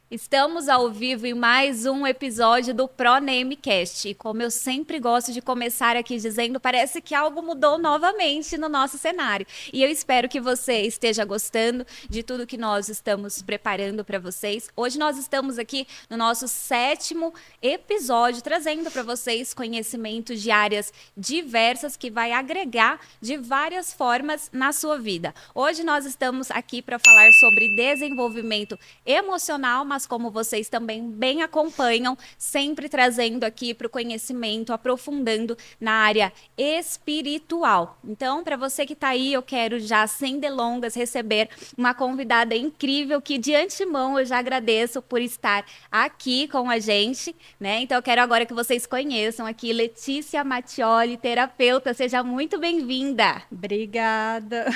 Estamos ao vivo em mais um episódio do Pro Namecast. E como eu sempre gosto de começar aqui dizendo, parece que algo mudou novamente no nosso cenário. E eu espero que você esteja gostando de tudo que nós estamos preparando para vocês. Hoje nós estamos aqui no nosso 7º episódio, trazendo para vocês conhecimentos de áreas diversas que vai agregar de várias formas na sua vida. Hoje nós estamos aqui para falar sobre desenvolvimento emocional, mas como vocês também bem acompanham, sempre trazendo aqui para o conhecimento, aprofundando na área espiritual. Então, para você que está aí, eu quero já, sem delongas, receber uma convidada incrível que, de antemão, eu já agradeço por estar aqui com a gente, né? Então, eu quero agora que vocês conheçam aqui Letícia Mattioli, terapeuta. Seja muito bem-vinda. Obrigada.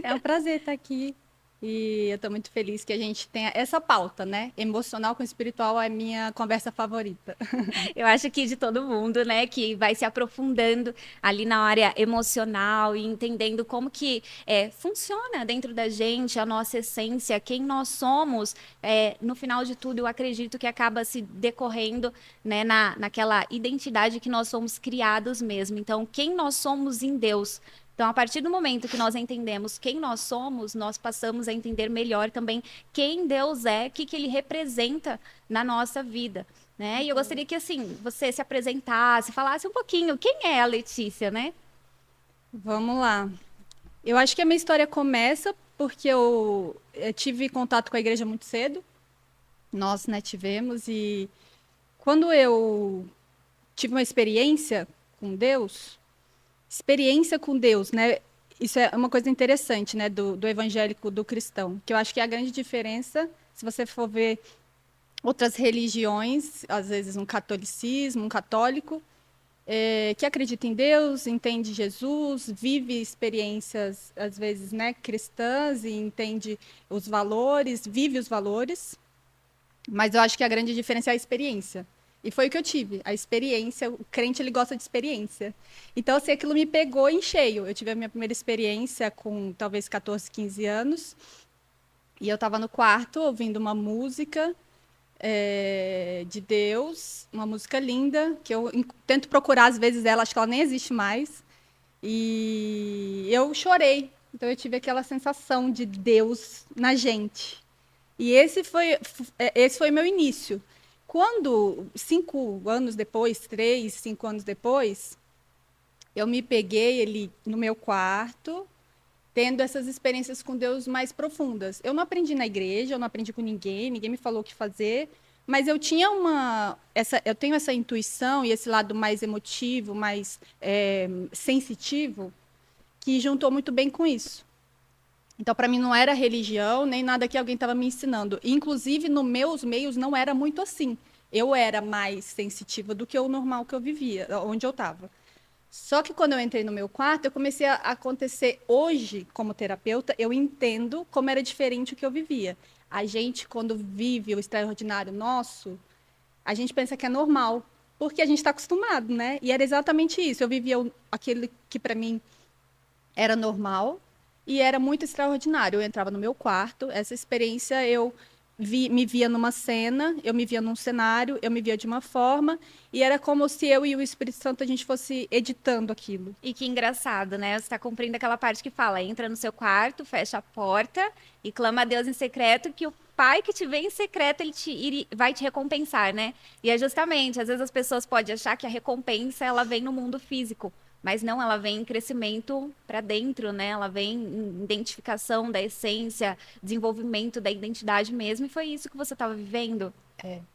É um prazer estar aqui. E eu estou muito feliz que a gente tenha essa pauta, né? Emocional com espiritual é a minha conversa favorita. Eu acho que de todo mundo, né, que vai se aprofundando ali na área emocional e entendendo como que funciona dentro da gente a nossa essência, quem nós somos. No final de tudo, eu acredito que acaba se decorrendo, né, naquela identidade que nós somos criados mesmo. Então, quem nós somos em Deus. Então, a partir do momento que nós entendemos quem nós somos, nós passamos a entender melhor também quem Deus é, o que Ele representa na nossa vida, né? E eu gostaria que, assim, você se apresentasse, falasse um pouquinho quem é a Letícia, né? Vamos lá. Eu acho que a minha história começa porque eu tive contato com a igreja muito cedo. Nós, né, tivemos. E quando eu tive uma experiência com Deus, né? Isso é uma coisa interessante, né, do evangélico, do cristão, que eu acho que é a grande diferença, se você for ver outras religiões, às vezes um catolicismo, um católico, que acredita em Deus, entende Jesus, vive experiências, às vezes, né, cristãs e entende os valores, vive os valores, mas eu acho que a grande diferença é a experiência. E foi o que eu tive, a experiência. O crente, ele gosta de experiência. Então, assim, aquilo me pegou em cheio. Eu tive a minha primeira experiência com talvez 14, 15 anos. E eu estava no quarto ouvindo uma música de Deus, uma música linda, que eu tento procurar às vezes ela, acho que ela nem existe mais. E eu chorei. Então eu tive aquela sensação de Deus na gente. E esse foi meu início. Quando, 5 anos depois, 3, 5 anos depois, eu me peguei ali no meu quarto, tendo essas experiências com Deus mais profundas. Eu não aprendi na igreja, eu não aprendi com ninguém, ninguém me falou o que fazer, mas eu tinha eu tenho essa intuição e esse lado mais emotivo, mais sensitivo, que juntou muito bem com isso. Então, para mim, não era religião, nem nada que alguém estava me ensinando. Inclusive, nos meus meios, não era muito assim. Eu era mais sensitiva do que o normal que eu vivia, onde eu estava. Só que quando eu entrei no meu quarto, eu comecei a acontecer hoje, como terapeuta, eu entendo como era diferente o que eu vivia. A gente, quando vive o extraordinário nosso, a gente pensa que é normal, porque a gente está acostumado, né? E era exatamente isso. Eu vivia aquele que para mim era normal e era muito extraordinário. Eu entrava no meu quarto, essa experiência me via numa cena, eu me via num cenário, eu me via de uma forma, e era como se eu e o Espírito Santo a gente fosse editando aquilo. E que engraçado, né? Você está cumprindo aquela parte que fala, entra no seu quarto, fecha a porta e clama a Deus em secreto que o Pai que te vê em secreto, vai te recompensar, né? E é justamente, às vezes as pessoas podem achar que a recompensa, ela vem no mundo físico. Mas não, ela vem em crescimento para dentro, né? Ela vem em identificação da essência, desenvolvimento da identidade mesmo. E foi isso que você estava vivendo.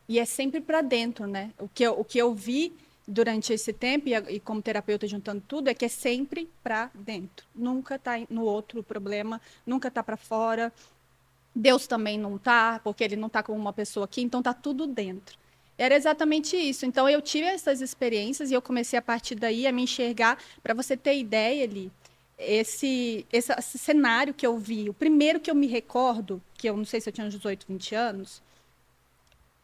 E é sempre para dentro, né? O que eu vi durante esse tempo, e como terapeuta juntando tudo, é que é sempre para dentro. Nunca está no outro o problema, nunca está para fora. Deus também não está, porque ele não está como uma pessoa aqui, então está tudo dentro. Era exatamente isso. Então eu tive essas experiências e eu comecei a partir daí a me enxergar. Para você ter ideia ali, esse cenário que eu vi, o primeiro que eu me recordo, que eu não sei se eu tinha uns 18, 20 anos,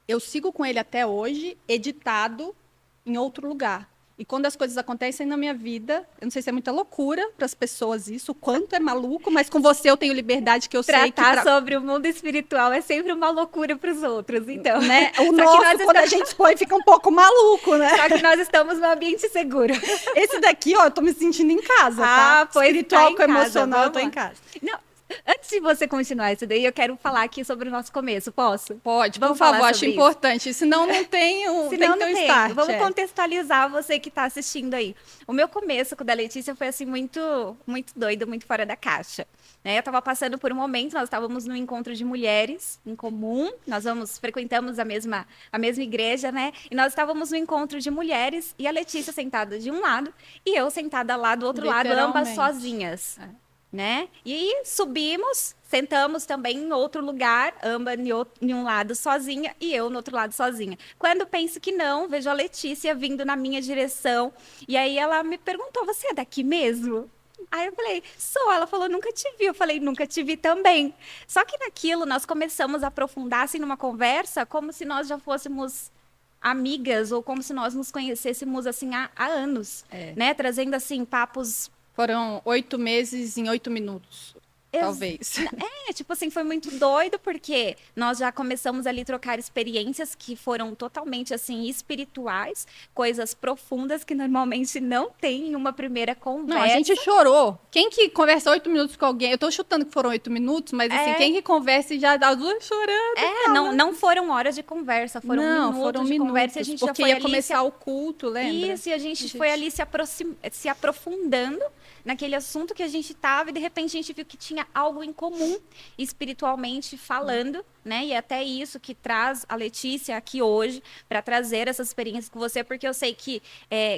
eu sigo com ele até hoje, editado em outro lugar. E quando as coisas acontecem na minha vida, eu não sei se é muita loucura para as pessoas isso, o quanto é maluco, mas com você eu tenho liberdade que eu sei que... Tratar sobre o mundo espiritual é sempre uma loucura para os outros, então. Né? O nosso, quando a gente expõe, fica um pouco maluco, né? Só que nós estamos num ambiente seguro. Esse daqui, ó, eu tô me sentindo em casa, tá? Pois espiritual tá com emocional, eu tô em casa. Não, antes de você continuar isso daí, eu quero falar aqui sobre o nosso começo, posso? Pode, Vamos por favor, falar acho sobre importante. Senão não tem um, Senão tem que ter não um tem. start. Vamos contextualizar você que está assistindo aí. O meu começo com o da Letícia foi assim muito doido, muito fora da caixa. Né? Eu estava passando por um momento, nós estávamos num encontro de mulheres em comum, frequentamos a mesma igreja, né? E nós estávamos no encontro de mulheres e a Letícia sentada de um lado e eu sentada lá do outro lado, ambas sozinhas. Né? E subimos, sentamos também em outro lugar, ambas em um lado sozinha e eu no outro lado sozinha. Quando penso que não, vejo a Letícia vindo na minha direção e aí ela me perguntou, você é daqui mesmo? Aí eu falei, sou. Ela falou, nunca te vi. Eu falei, nunca te vi também. Só que naquilo nós começamos a aprofundar assim numa conversa como se nós já fôssemos amigas ou como se nós nos conhecêssemos assim há anos, né? Trazendo assim papos. Foram 8 meses em 8 minutos, talvez. Tipo assim, foi muito doido, porque nós já começamos ali a trocar experiências que foram totalmente, assim, espirituais, coisas profundas que normalmente não tem em uma primeira conversa. Não, a gente chorou. Quem que conversa 8 minutos com alguém? Eu tô chutando que foram 8 minutos, mas assim, quem que conversa e já dá as duas chorando? Não foram horas de conversa, foram minutos de conversa. E a gente porque já foi ia começar o culto, lembra? Isso, e a gente foi ali se aprofundando naquele assunto que a gente estava e de repente a gente viu que tinha algo em comum espiritualmente falando, né? E até isso que traz a Letícia aqui hoje para trazer essas experiências com você, porque eu sei que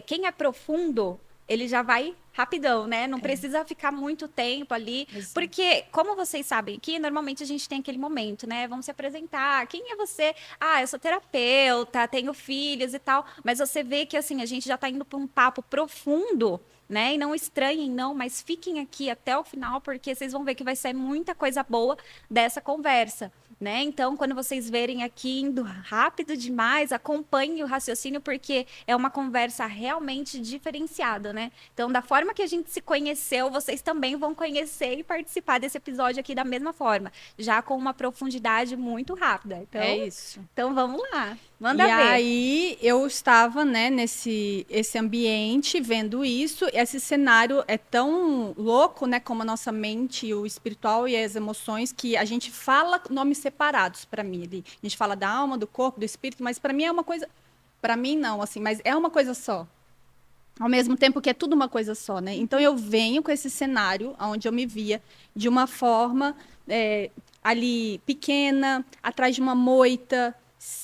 quem é profundo, ele já vai rapidão, né? Não precisa ficar muito tempo ali, porque, como vocês sabem aqui, normalmente a gente tem aquele momento, né? Vamos se apresentar. Quem é você? Ah, eu sou terapeuta, tenho filhos e tal. Mas você vê que, assim, a gente já tá indo para um papo profundo, né? E não estranhem, não, mas fiquem aqui até o final, porque vocês vão ver que vai sair muita coisa boa dessa conversa, né? Então, quando vocês verem aqui indo rápido demais, acompanhem o raciocínio, porque é uma conversa realmente diferenciada, né? Então, da forma que a gente se conheceu, vocês também vão conhecer e participar desse episódio aqui da mesma forma, já com uma profundidade muito rápida. Então, é isso. Então, vamos lá. Manda ver. E aí, eu estava, né, nesse ambiente, vendo isso. Esse cenário é tão louco, né, como a nossa mente, o espiritual e as emoções, que a gente fala nomes separados para mim ali. A gente fala da alma, do corpo, do espírito, mas para mim é uma coisa... Para mim, não, assim, mas é uma coisa só. Ao mesmo tempo que é tudo uma coisa só, né? Então, eu venho com esse cenário, onde eu me via de uma forma ali pequena, atrás de uma moita,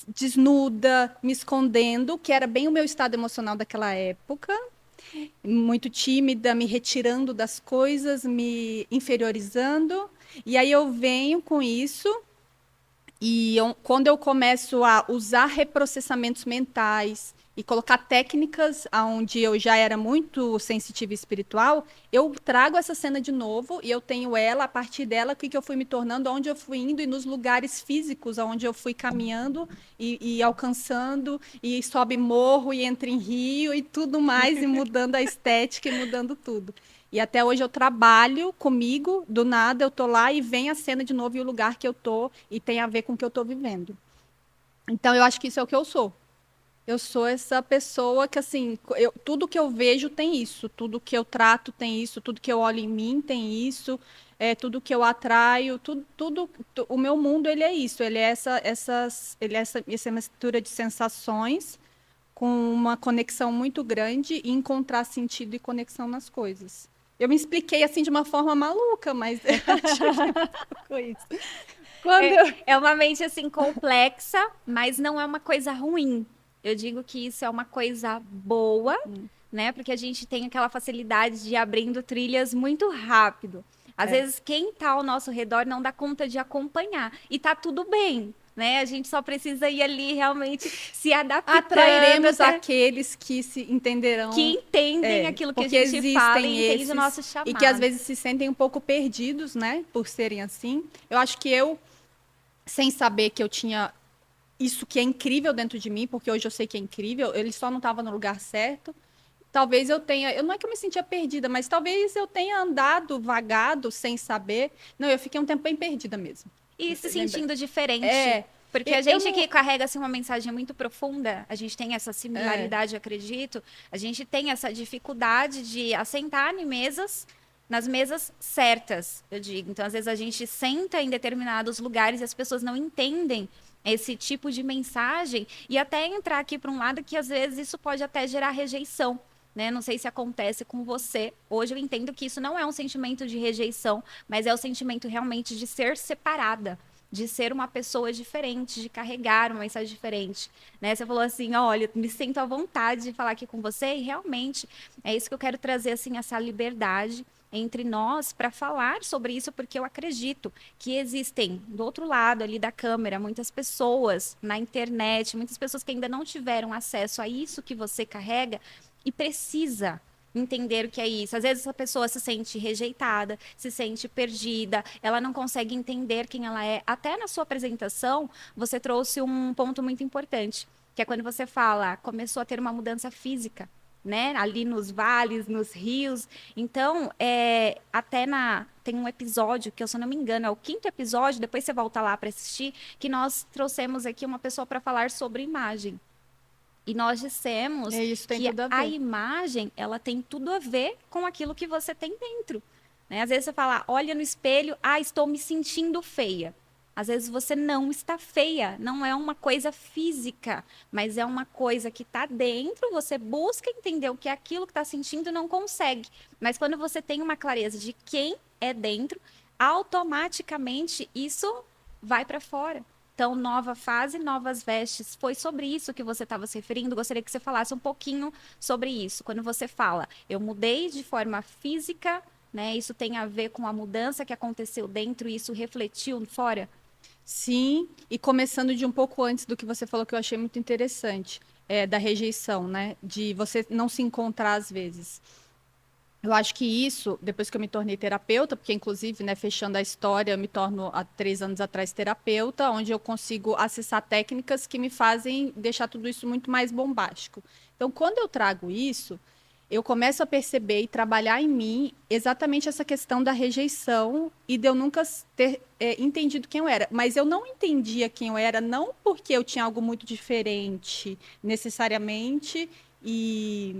desnuda, me escondendo, que era bem o meu estado emocional daquela época, muito tímida, me retirando das coisas, me inferiorizando, e aí eu venho com isso, e quando eu começo a usar reprocessamentos mentais e colocar técnicas onde eu já era muito sensitiva e espiritual, eu trago essa cena de novo e eu tenho ela, a partir dela, o que eu fui me tornando, onde eu fui indo e nos lugares físicos, onde eu fui caminhando e alcançando, e sobe morro e entra em rio e tudo mais, e mudando a estética e mudando tudo. E até hoje eu trabalho comigo, do nada eu tô lá e vem a cena de novo e o lugar que eu tô, e tem a ver com o que eu tô vivendo. Então eu acho que isso é o que eu sou. Eu sou essa pessoa que, assim, tudo que eu vejo tem isso, tudo que eu trato tem isso, tudo que eu olho em mim tem isso, tudo que eu atraio, o meu mundo, ele é isso, ele é essa mistura de sensações com uma conexão muito grande e encontrar sentido e conexão nas coisas. Eu me expliquei, assim, de uma forma maluca, mas eu acho que foi isso. É uma mente, assim, complexa, mas não é uma coisa ruim. Eu digo que isso é uma coisa boa, né? Porque a gente tem aquela facilidade de ir abrindo trilhas muito rápido. Às vezes, quem está ao nosso redor não dá conta de acompanhar. E tá tudo bem, né? A gente só precisa ir ali realmente se adaptando. Atrairemos aqueles que se entenderão. Que entendem aquilo que a gente fala e entendem o nosso chamado. E que às vezes se sentem um pouco perdidos, né? Por serem assim. Eu acho que sem saber que eu tinha isso que é incrível dentro de mim, porque hoje eu sei que é incrível, ele só não estava no lugar certo. talvez eu não é que eu me sentia perdida, mas talvez eu tenha andado, vagado, sem saber. Não, eu fiquei um tempo bem perdida mesmo. E se Lembra? sentindo diferente. É, Porque a eu gente que não. carrega assim, uma mensagem muito profunda, a gente tem essa É, similaridade, eu acredito, a gente tem essa dificuldade de assentar em mesas, nas mesas certas, eu digo. Então, às vezes, a gente senta em determinados lugares e as pessoas não entendem esse tipo de mensagem e até entrar aqui para um lado que às vezes isso pode até gerar rejeição. Né? Não sei se acontece com você. Hoje eu entendo que isso não é um sentimento de rejeição, mas é o sentimento realmente de ser separada, de ser uma pessoa diferente, de carregar uma mensagem diferente, né? Você falou assim, olha, me sinto à vontade de falar aqui com você e realmente é isso que eu quero trazer, assim, essa liberdade entre nós para falar sobre isso, porque eu acredito que existem do outro lado ali da câmera muitas pessoas na internet, muitas pessoas que ainda não tiveram acesso a isso que você carrega e precisa entender o que é isso. Às vezes essa pessoa se sente rejeitada, se sente perdida, ela não consegue entender quem ela é. Até na sua apresentação, você trouxe um ponto muito importante, que é quando você fala, começou a ter uma mudança física, né? Ali nos vales, nos rios. Então, tem um episódio que, se eu não me engano, é o 5º episódio, depois você volta lá para assistir, que nós trouxemos aqui uma pessoa para falar sobre imagem. E nós dissemos isso tem que tudo a a ver. imagem, ela tem tudo a ver com aquilo que você tem dentro. Né? Às vezes você fala, olha no espelho, estou me sentindo feia. Às vezes você não está feia, não é uma coisa física, mas é uma coisa que está dentro, você busca entender o que é aquilo que está sentindo e não consegue. Mas quando você tem uma clareza de quem é dentro, automaticamente isso vai para fora. Então, nova fase, novas vestes. Foi sobre isso que você estava se referindo? Gostaria que você falasse um pouquinho sobre isso. Quando você fala, eu mudei de forma física, né? Isso tem a ver com a mudança que aconteceu dentro e isso refletiu fora? Sim, e começando de um pouco antes do que você falou, que eu achei muito interessante, da rejeição, né? De você não se encontrar às vezes. Eu acho que isso, depois que eu me tornei terapeuta, porque inclusive, né, fechando a história, eu me torno há 3 anos atrás terapeuta, onde eu consigo acessar técnicas que me fazem deixar tudo isso muito mais bombástico. Então, quando eu trago isso, eu começo a perceber e trabalhar em mim exatamente essa questão da rejeição e de eu nunca ter entendido quem eu era. Mas eu não entendia quem eu era, não porque eu tinha algo muito diferente necessariamente e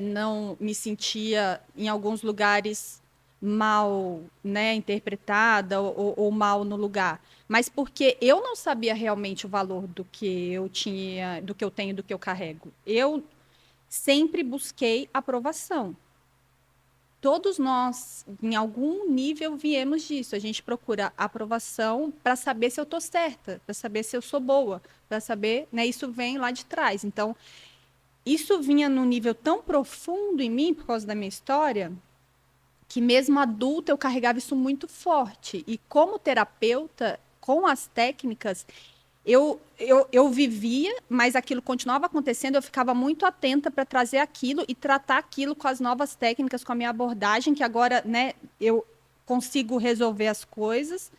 não me sentia em alguns lugares mal, né, interpretada ou mal no lugar, mas porque eu não sabia realmente o valor do que eu tinha, do que eu tenho, do que eu carrego. Eu sempre busquei aprovação. Todos nós, em algum nível, viemos disso. A gente procura aprovação para saber se eu estou certa, para saber se eu sou boa, para saber, né? Isso vem lá de trás. Então, isso vinha num nível tão profundo em mim, por causa da minha história, que mesmo adulta eu carregava isso muito forte. E como terapeuta, com as técnicas, eu vivia, mas aquilo continuava acontecendo, eu ficava muito atenta para trazer aquilo e tratar aquilo com as novas técnicas, com a minha abordagem, que agora, né, eu consigo resolver as coisas.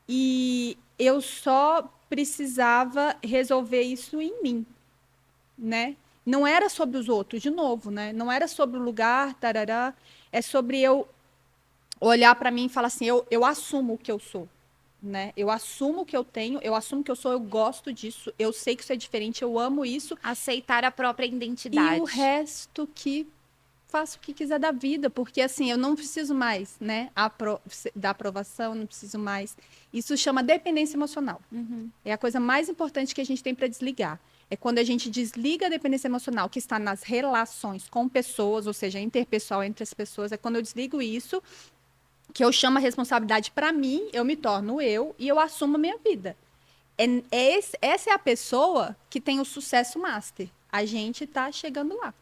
E eu só precisava resolver isso em mim, né? Não era sobre os outros, de novo, né? Não era sobre o lugar, tarará. É sobre eu olhar para mim e falar assim, eu assumo o que eu sou, né? Eu assumo o que eu tenho, eu assumo que eu sou, eu gosto disso, eu sei que isso é diferente, eu amo isso. Aceitar a própria E o identidade. resto que faço o que quiser da vida, porque assim, eu não preciso mais, né, da aprovação, não preciso mais. Isso chama dependência emocional. Uhum. É a coisa mais importante que a gente tem para desligar. É quando a gente desliga a dependência emocional que está nas relações com pessoas, ou seja, interpessoal entre as pessoas, é quando eu desligo isso, que eu chamo a responsabilidade para mim, eu me torno eu e eu assumo a minha vida. Essa é a pessoa que tem o sucesso master. A gente está chegando lá.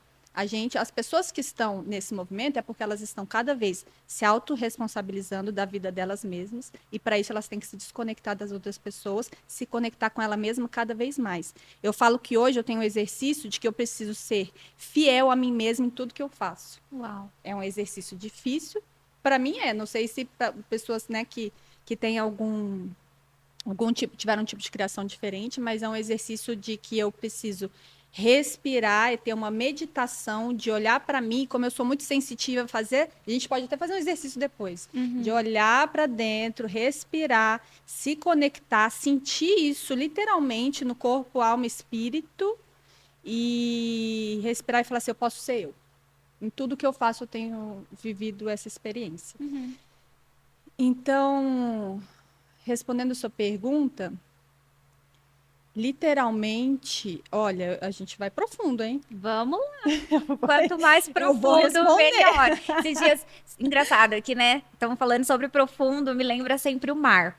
As pessoas que estão nesse movimento é porque elas estão cada vez se autorresponsabilizando da vida delas mesmas e para isso elas têm que se desconectar das outras pessoas, se conectar com ela mesma cada vez mais. Eu falo que hoje eu tenho um exercício de que eu preciso ser fiel a mim mesma em tudo que eu faço. Uau. É um exercício difícil, para mim não sei se pra pessoas, né, que têm algum tipo, tiveram um tipo de criação diferente, mas é um exercício de que eu preciso respirar, é ter uma meditação de olhar para mim, como eu sou muito sensitiva a fazer, a gente pode até fazer um exercício depois, de olhar para dentro, respirar, se conectar, sentir isso literalmente no corpo, alma, espírito e respirar e falar assim, eu posso ser eu. Em tudo que eu faço eu tenho vivido essa experiência. Então, respondendo a sua pergunta, literalmente, olha, a gente vai profundo, hein? Vamos lá. Quanto mais Eu vou profundo, responder. melhor. Esses dias, engraçado aqui, né? Estamos falando sobre profundo, me lembra sempre o mar.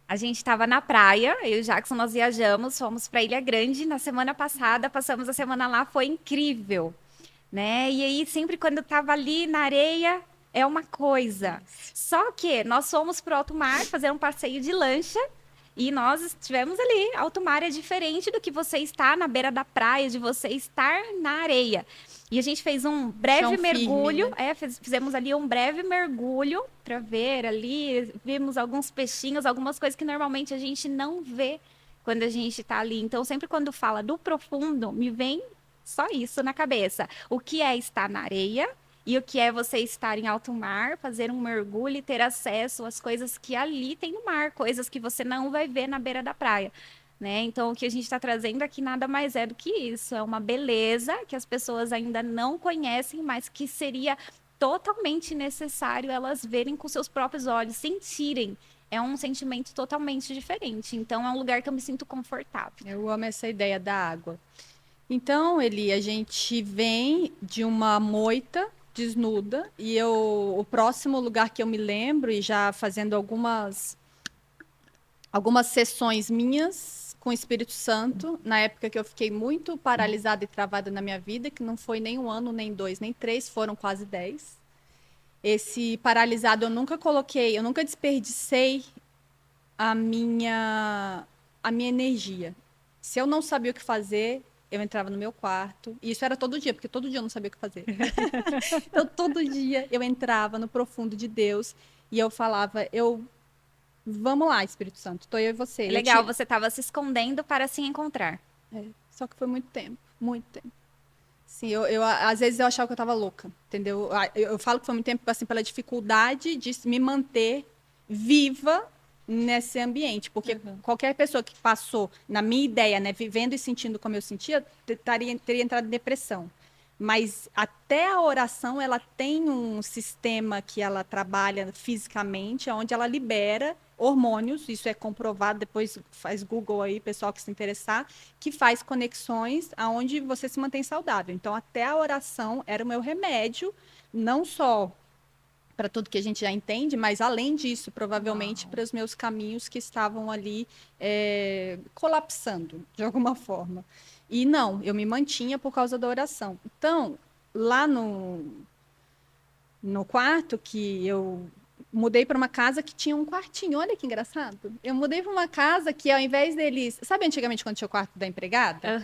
A gente estava na praia, eu e o Jackson, nós viajamos, fomos para Ilha Grande na semana passada, passamos a semana lá, foi incrível, né? E aí, sempre quando eu tava ali na areia, é uma coisa. Só que nós fomos pro alto mar fazer um passeio de lancha e nós estivemos ali. Alto mar é diferente do que você estar na beira da praia, de você estar na areia. E a gente fez um breve Chão firme, mergulho, né? fizemos ali um breve mergulho para ver ali, vimos alguns peixinhos, algumas coisas que normalmente a gente não vê quando a gente está ali. Então, sempre quando fala do profundo, me vem só isso na cabeça. O que é estar na areia e o que é você estar em alto mar, fazer um mergulho e ter acesso às coisas que ali tem no mar, coisas que você não vai ver na beira da praia. Né? Então, o que a gente está trazendo aqui nada mais é do que isso. É uma beleza que as pessoas ainda não conhecem, mas que seria totalmente necessário elas verem com seus próprios olhos, sentirem. É um sentimento totalmente diferente. Então, é um lugar que eu me sinto confortável. Eu amo essa ideia da água. Então, Eli, a gente vem de uma moita desnuda e o próximo lugar que eu me lembro, e já fazendo algumas sessões minhas com o Espírito Santo, na época que eu fiquei muito paralisada e travada na minha vida, que não foi nem 1 ano, nem 2, nem 3, foram quase 10. Esse paralisado eu nunca coloquei, eu nunca desperdicei a minha energia. Se eu não sabia o que fazer, eu entrava no meu quarto. E isso era todo dia, porque todo dia eu não sabia o que fazer. Então, todo dia eu entrava no profundo de Deus e eu falava, vamos lá, Espírito Santo, tô eu e você. É legal, você estava se escondendo para se encontrar. Só que foi muito tempo, muito tempo. Sim, às vezes eu achava que eu estava louca, entendeu? Eu falo que foi muito tempo assim, pela dificuldade de me manter viva nesse ambiente, porque qualquer pessoa que passou, na minha ideia, né, vivendo e sentindo como eu sentia, teria entrado em depressão. Mas até a oração, ela tem um sistema que ela trabalha fisicamente, onde ela libera hormônios, isso é comprovado, depois faz Google aí, pessoal que se interessar, que faz conexões aonde você se mantém saudável. Então, até a oração era o meu remédio, não só para tudo que a gente já entende, mas além disso, provavelmente para os meus caminhos que estavam ali colapsando, de alguma forma. E não, eu me mantinha por causa da oração. Então, lá no quarto que eu mudei para uma casa que tinha um quartinho. Olha que engraçado. Eu mudei para uma casa que ao invés deles, sabe antigamente quando tinha o quarto da empregada?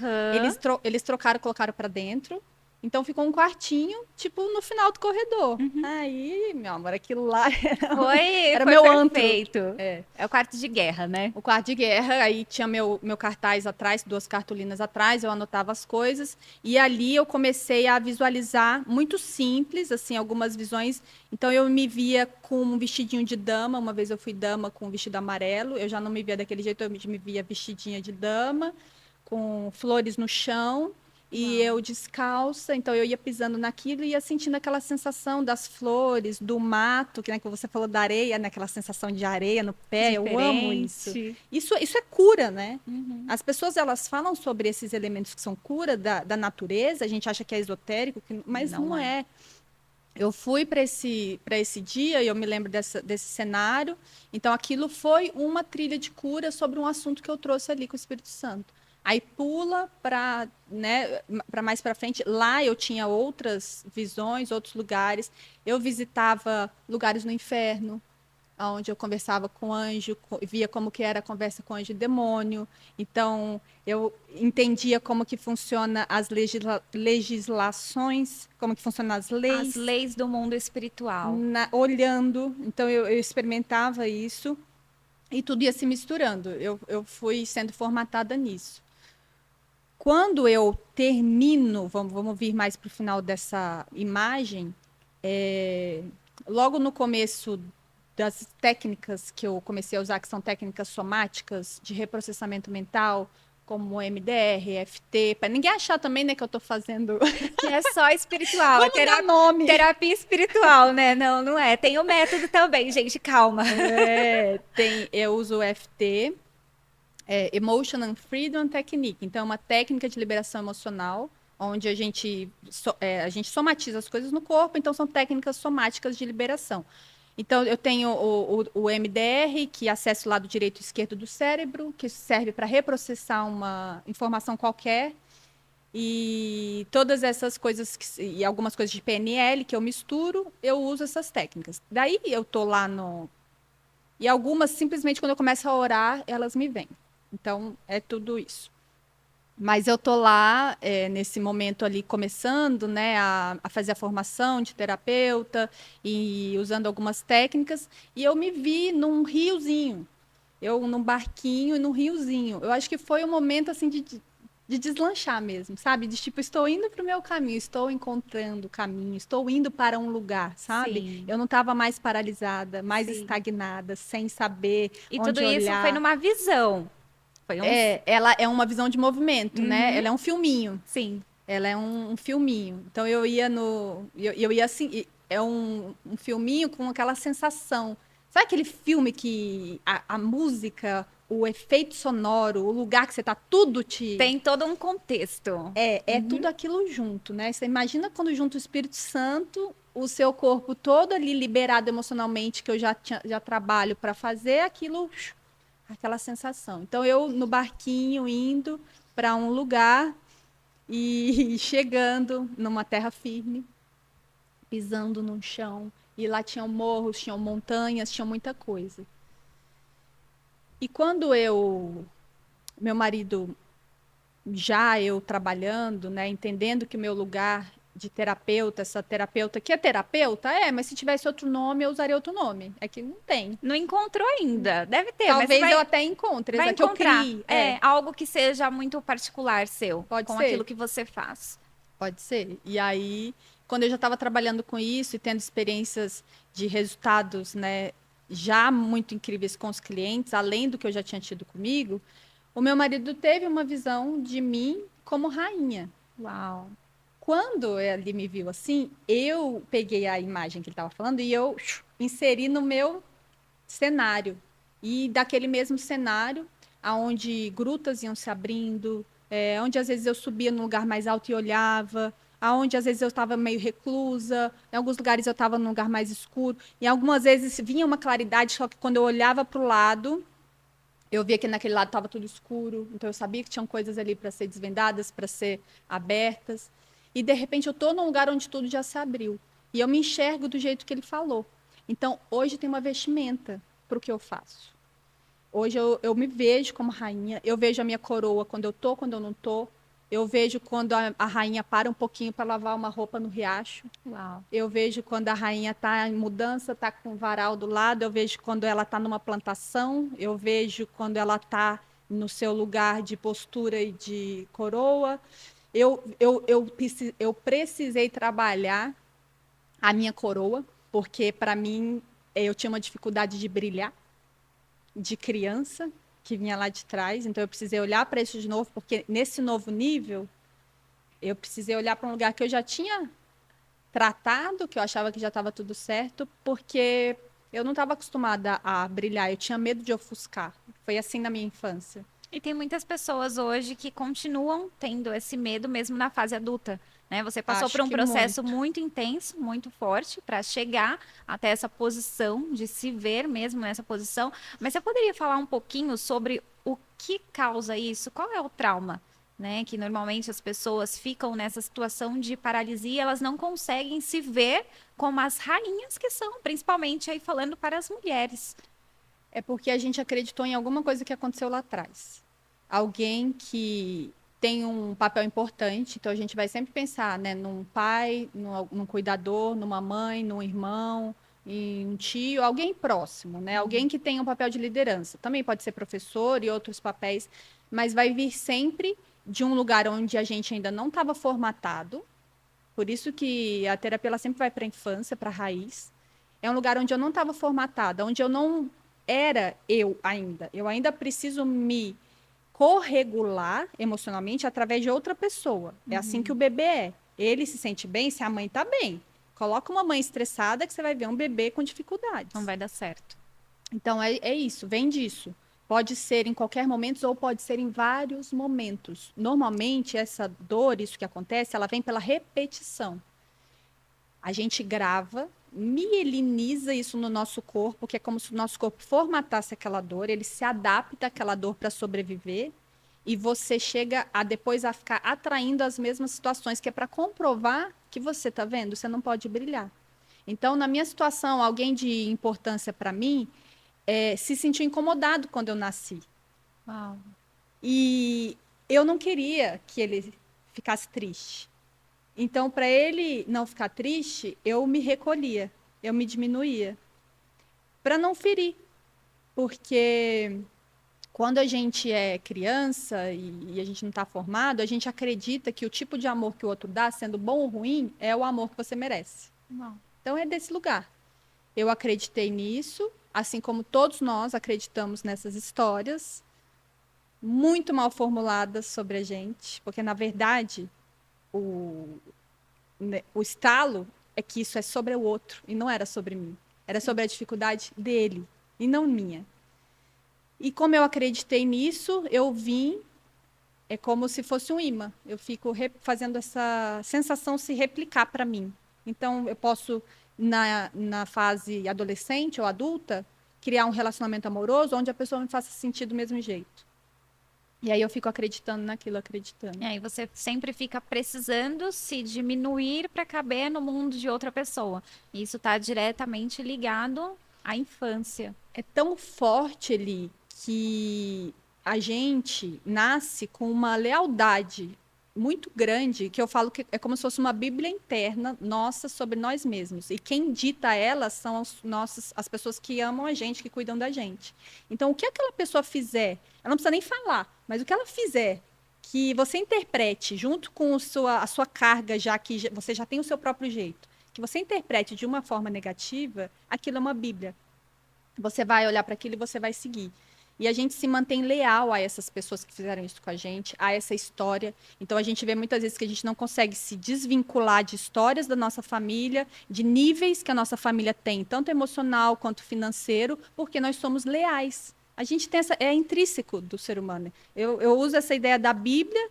Eles trocaram, colocaram para dentro. Então ficou um quartinho, tipo, no final do corredor. Aí, meu amor, aquilo lá era Foi meu perfeito. antro. É o quarto de guerra, né? O quarto de guerra, aí tinha meu cartaz atrás, 2 cartolinas atrás, eu anotava as coisas. E ali eu comecei a visualizar, muito simples, assim, algumas visões. Então eu me via com um vestidinho de dama, uma vez eu fui dama com um vestido amarelo, eu já não me via daquele jeito, eu me via vestidinha de dama, com flores no chão. E eu descalça, então eu ia pisando naquilo e ia sentindo aquela sensação das flores, do mato, que você falou da areia, né? Aquela sensação de areia no pé, eu amo isso. Isso é cura, né? As pessoas, elas falam sobre esses elementos que são cura da natureza, a gente acha que é esotérico, mas não é. Eu fui para esse dia e eu me lembro desse cenário, então aquilo foi uma trilha de cura sobre um assunto que eu trouxe ali com o Espírito Santo. Aí pula para mais para frente. Lá eu tinha outras visões, outros lugares. Eu visitava lugares no inferno, onde eu conversava com anjo, via como que era a conversa com anjo e demônio. Então, eu entendia como que funciona as legislações, como que funcionam as leis. As leis do mundo espiritual. Olhando. Então, eu experimentava isso e tudo ia se misturando. Eu fui sendo formatada nisso. quando eu termino, vamos vir mais para o final dessa imagem, logo no começo das técnicas que eu comecei a usar, que são técnicas somáticas de reprocessamento mental, como MDR, EFT, para ninguém achar também, né, que eu estou fazendo... Que é só espiritual, Vamos dar nome. terapia espiritual, né? Não, não é. Tem o método também, gente, calma. Eu uso o EFT, Emotional Freedom Technique. Então, é uma técnica de liberação emocional, onde a gente somatiza as coisas no corpo, então são técnicas somáticas de liberação. Então, eu tenho o MDR, que acessa o lado direito e esquerdo do cérebro, que serve para reprocessar uma informação qualquer. E todas essas coisas, e algumas coisas de PNL que eu misturo, eu uso essas técnicas. Daí eu tô lá no... E algumas, simplesmente, quando eu começo a orar, elas me vêm. Então, é tudo isso. Mas eu tô lá, nesse momento ali, começando, né, a fazer a formação de terapeuta e usando algumas técnicas, e eu me vi num riozinho, num barquinho e num riozinho. Eu acho que foi um momento, assim, de deslanchar mesmo, sabe? De tipo, estou indo para o meu caminho, estou encontrando o caminho, estou indo para um lugar, sabe? Sim. Eu não estava mais paralisada, mais Sim. estagnada, sem saber E onde tudo isso olhar. foi numa visão. Foi um... Ela é uma visão de movimento, né? Uhum. Ela é um filminho. Sim. Ela é um filminho. Então eu ia eu ia assim, é um filminho com aquela sensação. Sabe aquele filme que a música, o efeito sonoro, o lugar que você tá, tudo te. Tem todo um contexto. É tudo aquilo junto, né? Você imagina quando junto o Espírito Santo, o seu corpo todo ali liberado emocionalmente, que eu já trabalho para fazer aquilo, aquela sensação. Então eu no barquinho indo para um lugar e chegando numa terra firme, pisando no chão, e lá tinham morros, tinham montanhas, tinha muita coisa. E quando meu marido, já eu trabalhando, né, entendendo que o meu lugar de terapeuta, essa terapeuta que é terapeuta, mas se tivesse outro nome, eu usaria outro nome. É que não tem. Não encontrou ainda. Deve ter, Talvez mas eu até encontre, vai essa que eu encontrar. crie. Algo que seja muito particular seu, Pode com ser. aquilo que você faz. Pode ser. E aí, quando eu já estava trabalhando com isso e tendo experiências de resultados, né, já muito incríveis com os clientes, além do que eu já tinha tido comigo, o meu marido teve uma visão de mim como rainha. Uau. Quando ele me viu assim, eu peguei a imagem que ele estava falando e eu inseri no meu cenário. E daquele mesmo cenário, aonde grutas iam se abrindo, onde às vezes eu subia num lugar mais alto e olhava, aonde às vezes eu estava meio reclusa, em alguns lugares eu estava num lugar mais escuro, e algumas vezes vinha uma claridade, só que quando eu olhava para o lado, eu via que naquele lado estava tudo escuro, então eu sabia que tinham coisas ali para ser desvendadas, para ser abertas, e de repente eu estou num lugar onde tudo já se abriu, e eu me enxergo do jeito que ele falou. Então, hoje tem uma vestimenta para o que eu faço. Hoje eu me vejo como rainha, eu vejo a minha coroa quando eu tô, quando eu não tô. Eu vejo quando a rainha para um pouquinho para lavar uma roupa no riacho. Uau. Eu vejo quando a rainha está em mudança, está com o varal do lado. Eu vejo quando ela está numa plantação. Eu vejo quando ela está no seu lugar de postura e de coroa. Eu precisei trabalhar a minha coroa, porque para mim eu tinha uma dificuldade de brilhar, de criança, que vinha lá de trás. Então eu precisei olhar para isso de novo, porque nesse novo nível eu precisei olhar para um lugar que eu já tinha tratado, que eu achava que já estava tudo certo, porque eu não estava acostumada a brilhar, eu tinha medo de ofuscar. Foi assim na minha infância. E tem muitas pessoas hoje que continuam tendo esse medo mesmo na fase adulta, né? Você passou Acho por um que processo muito intenso, muito forte para chegar até essa posição, de se ver mesmo nessa posição. Mas você poderia falar um pouquinho sobre o que causa isso? Qual é o trauma? Né, que normalmente as pessoas ficam nessa situação de paralisia, elas não conseguem se ver como as rainhas que são, principalmente aí falando para as mulheres. É porque a gente acreditou em alguma coisa que aconteceu lá atrás. Alguém que tem um papel importante, então a gente vai sempre pensar, né, num pai, num cuidador, numa mãe, num irmão, em um tio, alguém próximo, né? Alguém que tem um papel de liderança. Também pode ser professor e outros papéis, mas vai vir sempre de um lugar onde a gente ainda não estava formatado. Por isso que a terapia ela sempre vai para a infância, para a raiz. É um lugar onde eu não estava formatada, onde eu não era eu ainda. Eu ainda preciso me corregular emocionalmente através de outra pessoa. É assim que o bebê é. Ele se sente bem se a mãe está bem. Coloca uma mãe estressada que você vai ver um bebê com dificuldades. Não vai dar certo. Então, é isso, vem disso. Pode ser em qualquer momento ou pode ser em vários momentos. Normalmente, essa dor, isso que acontece, ela vem pela repetição. A gente grava, mieliniza isso no nosso corpo, que é como se o nosso corpo formatasse aquela dor, ele se adapta àquela dor para sobreviver, e você chega a depois a ficar atraindo as mesmas situações, que é para comprovar que você está vendo, você não pode brilhar. Então, na minha situação, alguém de importância para mim se sentiu incomodado quando eu nasci. Uau. E eu não queria que ele ficasse triste. Então, para ele não ficar triste, eu me recolhia, eu me diminuía, para não ferir. Porque quando a gente é criança e a gente não está formado, a gente acredita que o tipo de amor que o outro dá, sendo bom ou ruim, é o amor que você merece. Não. Então, é desse lugar. Eu acreditei nisso, assim como todos nós acreditamos nessas histórias, muito mal formuladas sobre a gente, porque, na verdade, o estalo é que isso é sobre o outro e não era sobre mim. Era sobre a dificuldade dele e não minha. E como eu acreditei nisso, eu vim, é como se fosse um imã. Eu fico fazendo essa sensação se replicar para mim. Então, eu posso, na fase adolescente ou adulta, criar um relacionamento amoroso onde a pessoa me faça sentir do mesmo jeito. E aí eu fico acreditando naquilo, acreditando. E aí você sempre fica precisando se diminuir para caber no mundo de outra pessoa. E isso está diretamente ligado à infância. É tão forte ali que a gente nasce com uma lealdade muito grande, que eu falo que é como se fosse uma Bíblia interna nossa sobre nós mesmos. E quem dita ela são as pessoas que amam a gente, que cuidam da gente. Então, o que aquela pessoa fizer, ela não precisa nem falar, mas o que ela fizer, que você interprete junto com a sua carga, já que você já tem o seu próprio jeito, que você interprete de uma forma negativa, aquilo é uma Bíblia. Você vai olhar para aquilo e você vai seguir. E a gente se mantém leal a essas pessoas que fizeram isso com a gente, a essa história. Então, a gente vê muitas vezes que a gente não consegue se desvincular de histórias da nossa família, de níveis que a nossa família tem, tanto emocional quanto financeiro, porque nós somos leais. A gente tem é intrínseco do ser humano. Eu uso essa ideia da Bíblia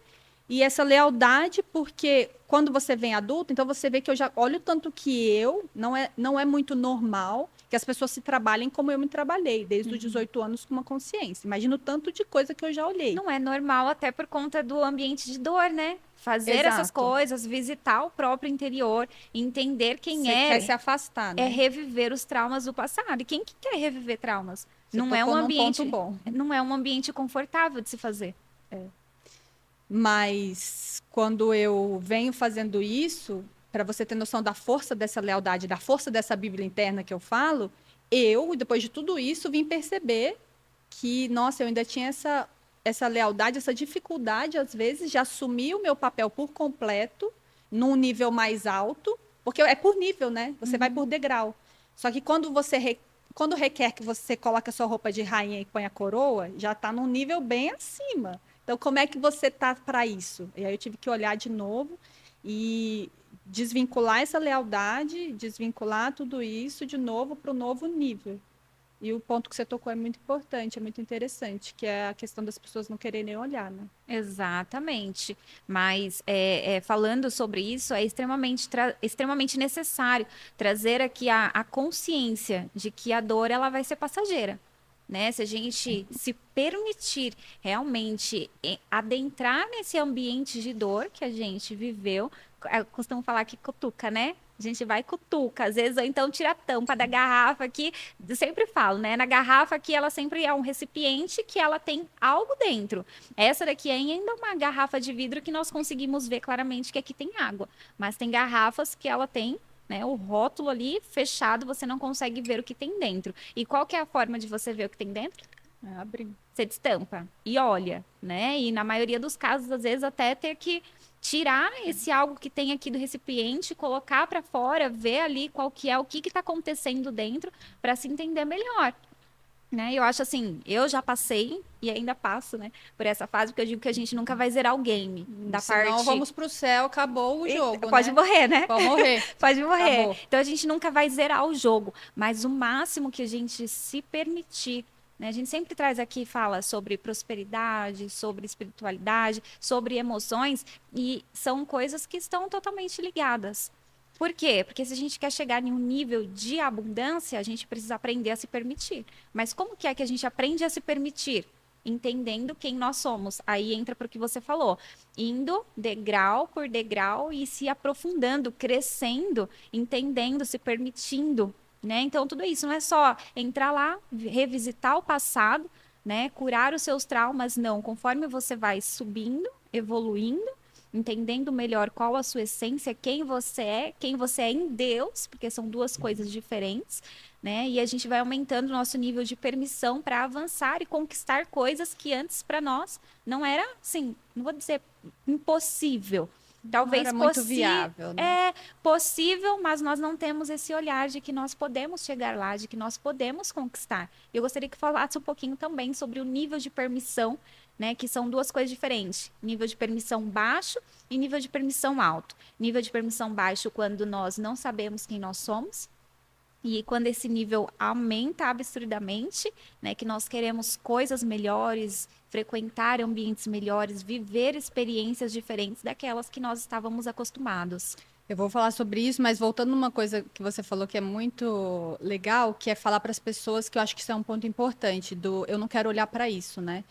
e essa lealdade, porque quando você vem adulto, então você vê que eu já olho tanto que não é muito normal que as pessoas se trabalhem como eu me trabalhei, desde os 18 anos com uma consciência. Imagina o tanto de coisa que eu já olhei. Não é normal até por conta do ambiente de dor, né? Fazer Exato. essas coisas, visitar o próprio interior, entender quem Você é. quer se afastar, né? É reviver os traumas do passado. E quem que quer reviver traumas? Você Não é um ambiente, ponto bom. não é um ambiente confortável de se fazer. Mas quando eu venho fazendo isso, para você ter noção da força dessa lealdade, da força dessa Bíblia interna que eu falo, depois de tudo isso, vim perceber que, nossa, eu ainda tinha essa lealdade, essa dificuldade, às vezes, de assumir o meu papel por completo, num nível mais alto, porque é por nível, né? Você vai por degrau. Só que quando requer que você coloque a sua roupa de rainha e ponha a coroa, já está num nível bem acima. Então, como é que você tá para isso? E aí eu tive que olhar de novo e desvincular essa lealdade, desvincular tudo isso de novo para o novo nível. E o ponto que você tocou é muito importante, é muito interessante, que é a questão das pessoas não quererem olhar, né? Exatamente. Mas falando sobre isso, é extremamente necessário trazer aqui a consciência de que a dor ela vai ser passageira. Né? Se a gente se permitir realmente adentrar nesse ambiente de dor que a gente viveu, eu costumo falar que cutuca, né? A gente vai cutuca, às vezes, ou então tira a tampa da garrafa aqui, eu sempre falo, né? Na garrafa aqui, ela sempre é um recipiente que ela tem algo dentro. Essa daqui é ainda uma garrafa de vidro que nós conseguimos ver claramente que aqui tem água, mas tem garrafas que ela tem, né, o rótulo ali fechado, você não consegue ver o que tem dentro. E qual que é a forma de você ver o que tem dentro? É abrir. você destampa e olha, né? E na maioria dos casos, às vezes, até ter que tirar esse algo que tem aqui do recipiente, colocar para fora, ver ali qual que é, o que está acontecendo dentro, para se entender melhor. Né? Eu acho assim, eu já passei e ainda passo, né, por essa fase, porque eu digo que a gente nunca vai zerar o game da Senão parte. vamos pro céu, acabou o jogo, Pode né? morrer, né? Pode morrer. Pode morrer. Acabou. Então a gente nunca vai zerar o jogo, mas o máximo que a gente se permitir, né? A gente sempre traz aqui, fala sobre prosperidade, sobre espiritualidade, sobre emoções, e são coisas que estão totalmente ligadas. Por quê? Porque se a gente quer chegar em um nível de abundância, a gente precisa aprender a se permitir. Mas como que é que a gente aprende a se permitir? Entendendo quem nós somos. Aí entra para o que você falou. Indo degrau por degrau e se aprofundando, crescendo, entendendo, se permitindo, né? Então, tudo isso não é só entrar lá, revisitar o passado, né? Curar os seus traumas, não. Conforme você vai subindo, evoluindo, entendendo melhor qual a sua essência, quem você é em Deus, porque são duas coisas diferentes, né? E a gente vai aumentando o nosso nível de permissão para avançar e conquistar coisas que antes para nós não era, assim, não vou dizer impossível. Talvez Não era muito viável, né? É possível, mas nós não temos esse olhar de que nós podemos chegar lá, de que nós podemos conquistar. Eu gostaria que falasse um pouquinho também sobre o nível de permissão, né, que são duas coisas diferentes. Nível de permissão baixo e nível de permissão alto. Nível de permissão baixo quando nós não sabemos quem nós somos. E quando esse nível aumenta absurdamente, né, que nós queremos coisas melhores, frequentar ambientes melhores, viver experiências diferentes daquelas que nós estávamos acostumados. Eu vou falar sobre isso, mas voltando numa coisa que você falou que é muito legal, que é falar para as pessoas, que eu acho que isso é um ponto importante, do eu não quero olhar para isso, né?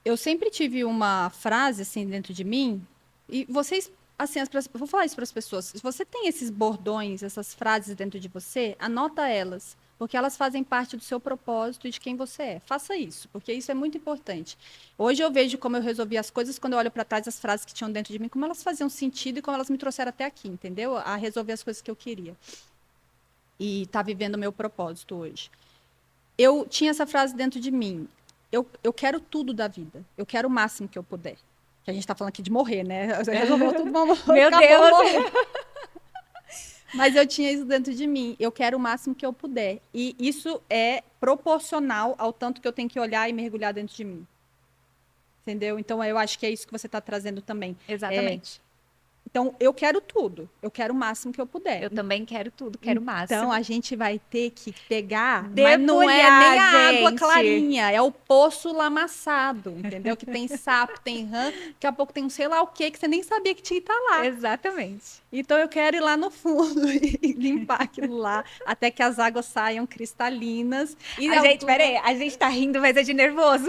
Eu sempre tive uma frase assim dentro de mim, e vocês, assim, vou falar isso para as pessoas. Se você tem esses bordões, essas frases dentro de você, anota elas, porque elas fazem parte do seu propósito e de quem você é. Faça isso, porque isso é muito importante. Hoje eu vejo como eu resolvi as coisas quando eu olho para trás, as frases que tinham dentro de mim, como elas faziam sentido e como elas me trouxeram até aqui, entendeu? A resolver as coisas que eu queria. E tá vivendo o meu propósito hoje. Eu tinha essa frase dentro de mim. Eu quero tudo da vida. Eu quero o máximo que eu puder. Que a gente está falando aqui de morrer, né? Você resolveu tudo, vamos Meu Deus! morrer. Mas eu tinha isso dentro de mim. Eu quero o máximo que eu puder. E isso é proporcional ao tanto que eu tenho que olhar e mergulhar dentro de mim. Entendeu? Então, eu acho que é isso que você está trazendo também. Exatamente. Então, eu quero tudo. Eu quero o máximo que eu puder. Eu também quero tudo, quero o máximo. Então, a gente vai ter que pegar, mas Debulhar, não é nem a água gente. clarinha, é o poço lamaçado, entendeu? Que tem sapo, tem rã, daqui a pouco tem um sei lá o quê, que você nem sabia que tinha que estar lá. Exatamente. Então, eu quero ir lá no fundo e limpar aquilo lá, até que as águas saiam cristalinas. E Peraí, a gente tá rindo, mas é de nervoso.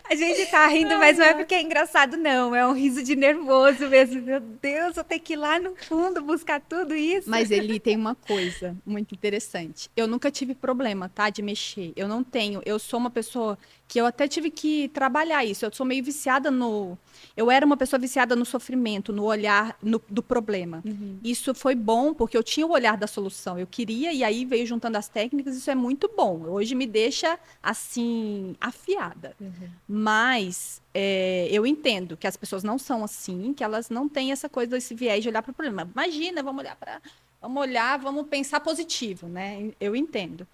A gente tá rindo, mas não é porque é engraçado, não. É um riso de nervoso mesmo. Meu Deus, eu tenho que ir lá no fundo buscar tudo isso. Mas Eli, tem uma coisa muito interessante. Eu nunca tive problema, tá, de mexer. Eu não tenho. Eu sou uma pessoa que eu até tive que trabalhar isso. Eu sou meio viciada no... Eu era uma pessoa viciada no sofrimento, no olhar do problema. Isso foi bom, porque eu tinha o olhar da solução. Eu queria, e aí veio juntando as técnicas. Isso é muito bom. Hoje me deixa, assim, afiada. Mas eu entendo que as pessoas não são assim, que elas não têm essa coisa, esse viés de olhar para o problema. Imagina, vamos pensar positivo, né? Eu entendo.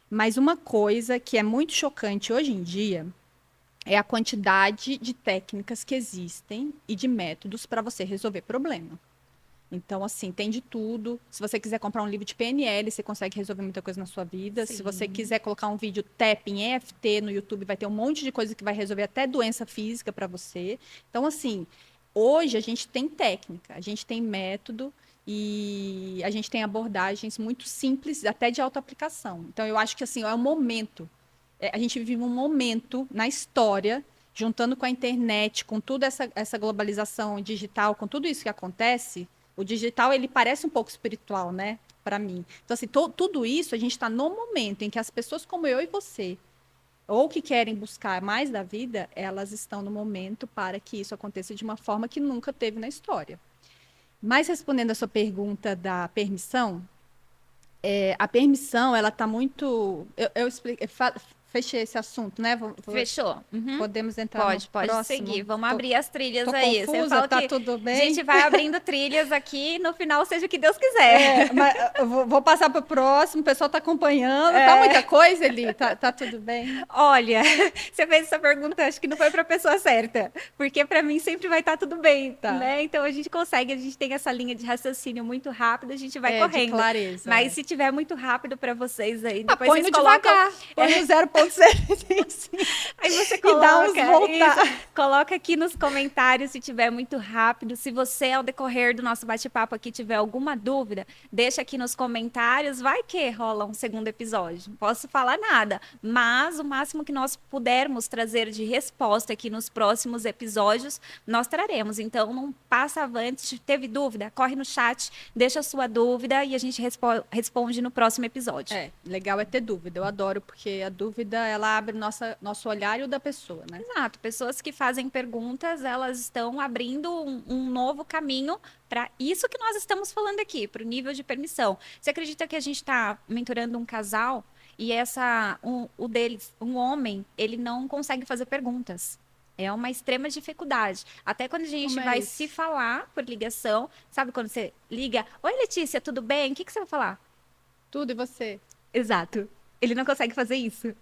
Mas uma coisa que é muito chocante hoje em dia é a quantidade de técnicas que existem e de métodos para você resolver problema. Então, assim, tem de tudo. Se você quiser comprar um livro de PNL, você consegue resolver muita coisa na sua vida. Sim. Se você quiser colocar um vídeo tapping, EFT no YouTube, vai ter um monte de coisa que vai resolver até doença física para você. Então, assim, hoje a gente tem técnica, a gente tem método e a gente tem abordagens muito simples, até de autoaplicação. Então, eu acho que, assim, é um momento. A gente vive um momento na história, juntando com a internet, com toda essa globalização digital, com tudo isso que acontece. O digital, ele parece um pouco espiritual, né? Para mim. Então, assim, tudo isso, a gente está no momento em que as pessoas como eu e você, ou que querem buscar mais da vida, elas estão no momento para que isso aconteça de uma forma que nunca teve na história. Mas, respondendo a sua pergunta da permissão, a permissão, ela está muito... fechei esse assunto, né? Fechou. Uhum. Podemos entrar Pode no próximo? seguir. Vamos abrir as trilhas tô aí. Confusa, Você fala tá que tudo a bem? gente vai abrindo trilhas aqui, no final seja o que Deus quiser. Mas eu vou passar para o próximo, o pessoal está acompanhando. Tá muita coisa, Eli? Tá tudo bem? Olha, você fez essa pergunta, acho que não foi para a pessoa certa, porque para mim sempre vai estar tudo bem, né? Então a gente consegue, a gente tem essa linha de raciocínio muito rápida, a gente vai correndo. De clareza. Mas se tiver muito rápido para vocês aí, depois põe vocês no colocam... devagar, põe no 0,75. Aí você coloca, e dá uns voltar. Isso, coloca aqui nos comentários se tiver muito rápido. Se você, ao decorrer do nosso bate-papo aqui, tiver alguma dúvida, deixa aqui nos comentários. Vai que rola um segundo episódio. Não posso falar nada, mas o máximo que nós pudermos trazer de resposta aqui nos próximos episódios, nós traremos. Então, não passa avante. Teve dúvida? Corre no chat, deixa a sua dúvida e a gente responde no próximo episódio. Legal é ter dúvida. Eu adoro, porque a dúvida, ela abre nosso olhar e o da pessoa, né? Exato. Pessoas que fazem perguntas, elas estão abrindo um novo caminho para isso que nós estamos falando aqui, para o nível de permissão. Você acredita que a gente está mentorando um casal e o deles, um homem, ele não consegue fazer perguntas? É uma extrema dificuldade. Até quando a gente vai se falar por ligação, sabe quando você liga, oi Letícia, tudo bem? O que você vai falar? Tudo, e você? Exato. Ele não consegue fazer isso.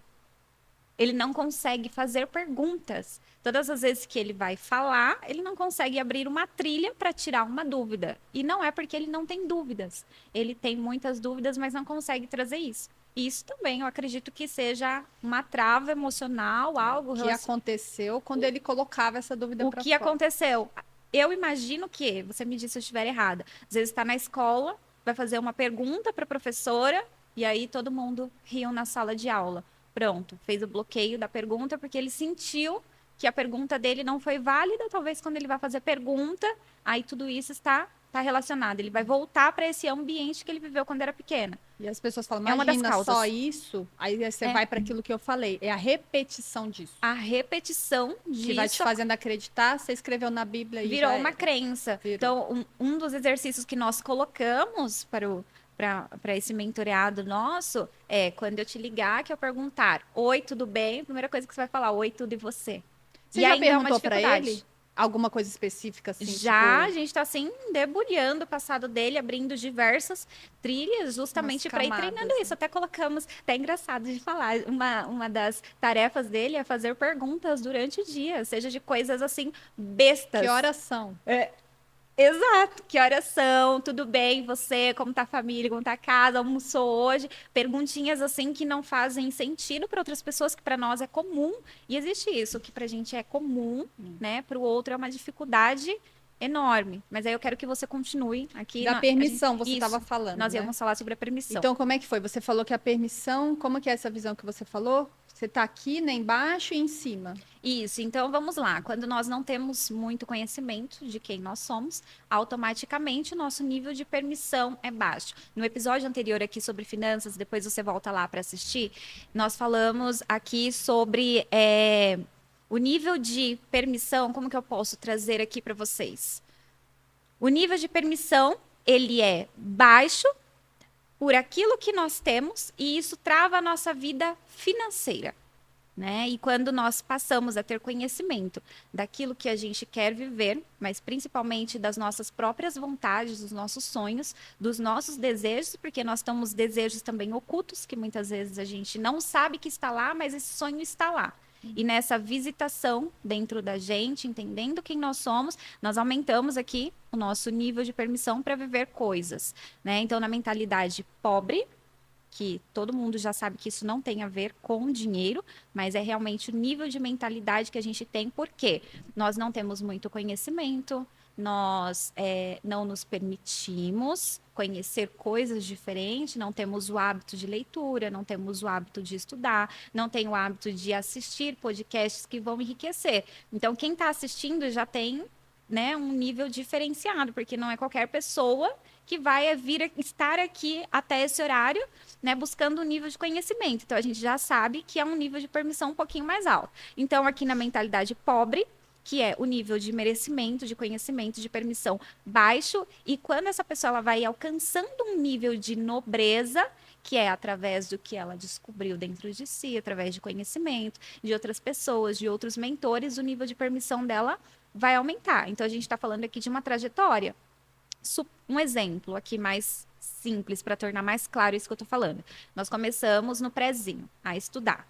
Ele não consegue fazer perguntas. Todas as vezes que ele vai falar, ele não consegue abrir uma trilha para tirar uma dúvida. E não é porque ele não tem dúvidas. Ele tem muitas dúvidas, mas não consegue trazer isso. Isso também, eu acredito que seja uma trava emocional, algo... O que aconteceu quando ele colocava essa dúvida para fora? O que aconteceu? Eu imagino que, você me disse se eu estiver errada, às vezes está na escola, vai fazer uma pergunta para a professora, e aí todo mundo riu na sala de aula. Pronto, fez o bloqueio da pergunta porque ele sentiu que a pergunta dele não foi válida. Talvez quando ele vai fazer pergunta, aí tudo isso está relacionado. Ele vai voltar para esse ambiente que ele viveu quando era pequena. E as pessoas falam, imagina só isso, aí você vai para aquilo que eu falei. É a repetição disso. A repetição disso. Que vai te fazendo acreditar, você escreveu na Bíblia e virou uma crença. Virou. Então, um dos exercícios que nós colocamos para esse mentoreado nosso quando eu te ligar, que eu perguntar, oi, tudo bem? A primeira coisa que você vai falar, oi, tudo e você? Você já perguntou para ele alguma coisa específica? Assim, já, a gente está assim, debulhando o passado dele, abrindo diversas trilhas justamente para ir treinando isso. Até colocamos, até engraçado de falar, uma das tarefas dele é fazer perguntas durante o dia, seja de coisas assim, bestas. Que horas são? Exato. Que horas são? Tudo bem? Você? Como tá a família? Como tá a casa? Almoçou hoje? Perguntinhas assim que não fazem sentido para outras pessoas, que para nós é comum. E existe isso, que pra gente é comum, né? Para o outro é uma dificuldade enorme. Mas aí eu quero que você continue aqui. Da permissão, você estava falando. Nós íamos falar sobre a permissão. Então, como é que foi? Você falou que a permissão, como que é essa visão que você falou? Você está aqui, né, embaixo e em cima. Isso, então vamos lá. Quando nós não temos muito conhecimento de quem nós somos, automaticamente o nosso nível de permissão é baixo. No episódio anterior aqui sobre finanças, depois você volta lá para assistir, nós falamos aqui sobre o nível de permissão, como que eu posso trazer aqui para vocês? O nível de permissão, ele é baixo por aquilo que nós temos, e isso trava a nossa vida financeira, né? E quando nós passamos a ter conhecimento daquilo que a gente quer viver, mas principalmente das nossas próprias vontades, dos nossos sonhos, dos nossos desejos, porque nós temos desejos também ocultos, que muitas vezes a gente não sabe que está lá, mas esse sonho está lá. E nessa visitação dentro da gente, entendendo quem nós somos, nós aumentamos aqui o nosso nível de permissão para viver coisas, né? Então, na mentalidade pobre, que todo mundo já sabe que isso não tem a ver com dinheiro, mas é realmente o nível de mentalidade que a gente tem, porque nós não temos muito conhecimento, nós não nos permitimos conhecer coisas diferentes, não temos o hábito de leitura, não temos o hábito de estudar, não tem o hábito de assistir podcasts que vão enriquecer. Então, quem está assistindo já tem, né, um nível diferenciado, porque não é qualquer pessoa que vai estar aqui até esse horário, né, buscando um nível de conhecimento. Então, a gente já sabe que é um nível de permissão um pouquinho mais alto. Então, aqui na mentalidade pobre, que é o nível de merecimento, de conhecimento, de permissão baixo, e quando essa pessoa ela vai alcançando um nível de nobreza, que é através do que ela descobriu dentro de si, através de conhecimento, de outras pessoas, de outros mentores, o nível de permissão dela vai aumentar. Então, a gente está falando aqui de uma trajetória. Um exemplo aqui mais simples para tornar mais claro isso que eu estou falando. Nós começamos no prézinho a estudar.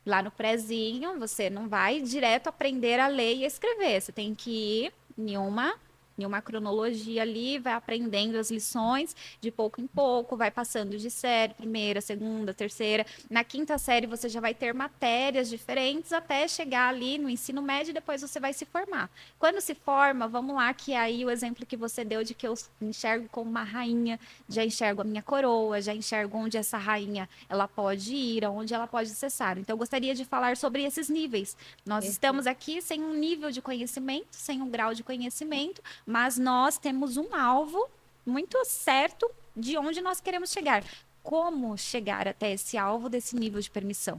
Lá no prézinho, você não vai direto aprender a ler e a escrever. Você tem que ir em uma cronologia ali, vai aprendendo as lições de pouco em pouco, vai passando de série, primeira, segunda, terceira. Na quinta série, você já vai ter matérias diferentes até chegar ali no ensino médio e depois você vai se formar. Quando se forma, vamos lá, que aí o exemplo que você deu de que eu enxergo como uma rainha, já enxergo a minha coroa, já enxergo onde essa rainha ela pode ir, aonde ela pode acessar. Então, eu gostaria de falar sobre esses níveis. Nós estamos aqui sem um nível de conhecimento, sem um grau de conhecimento, mas nós temos um alvo muito certo de onde nós queremos chegar. Como chegar até esse alvo desse nível de permissão?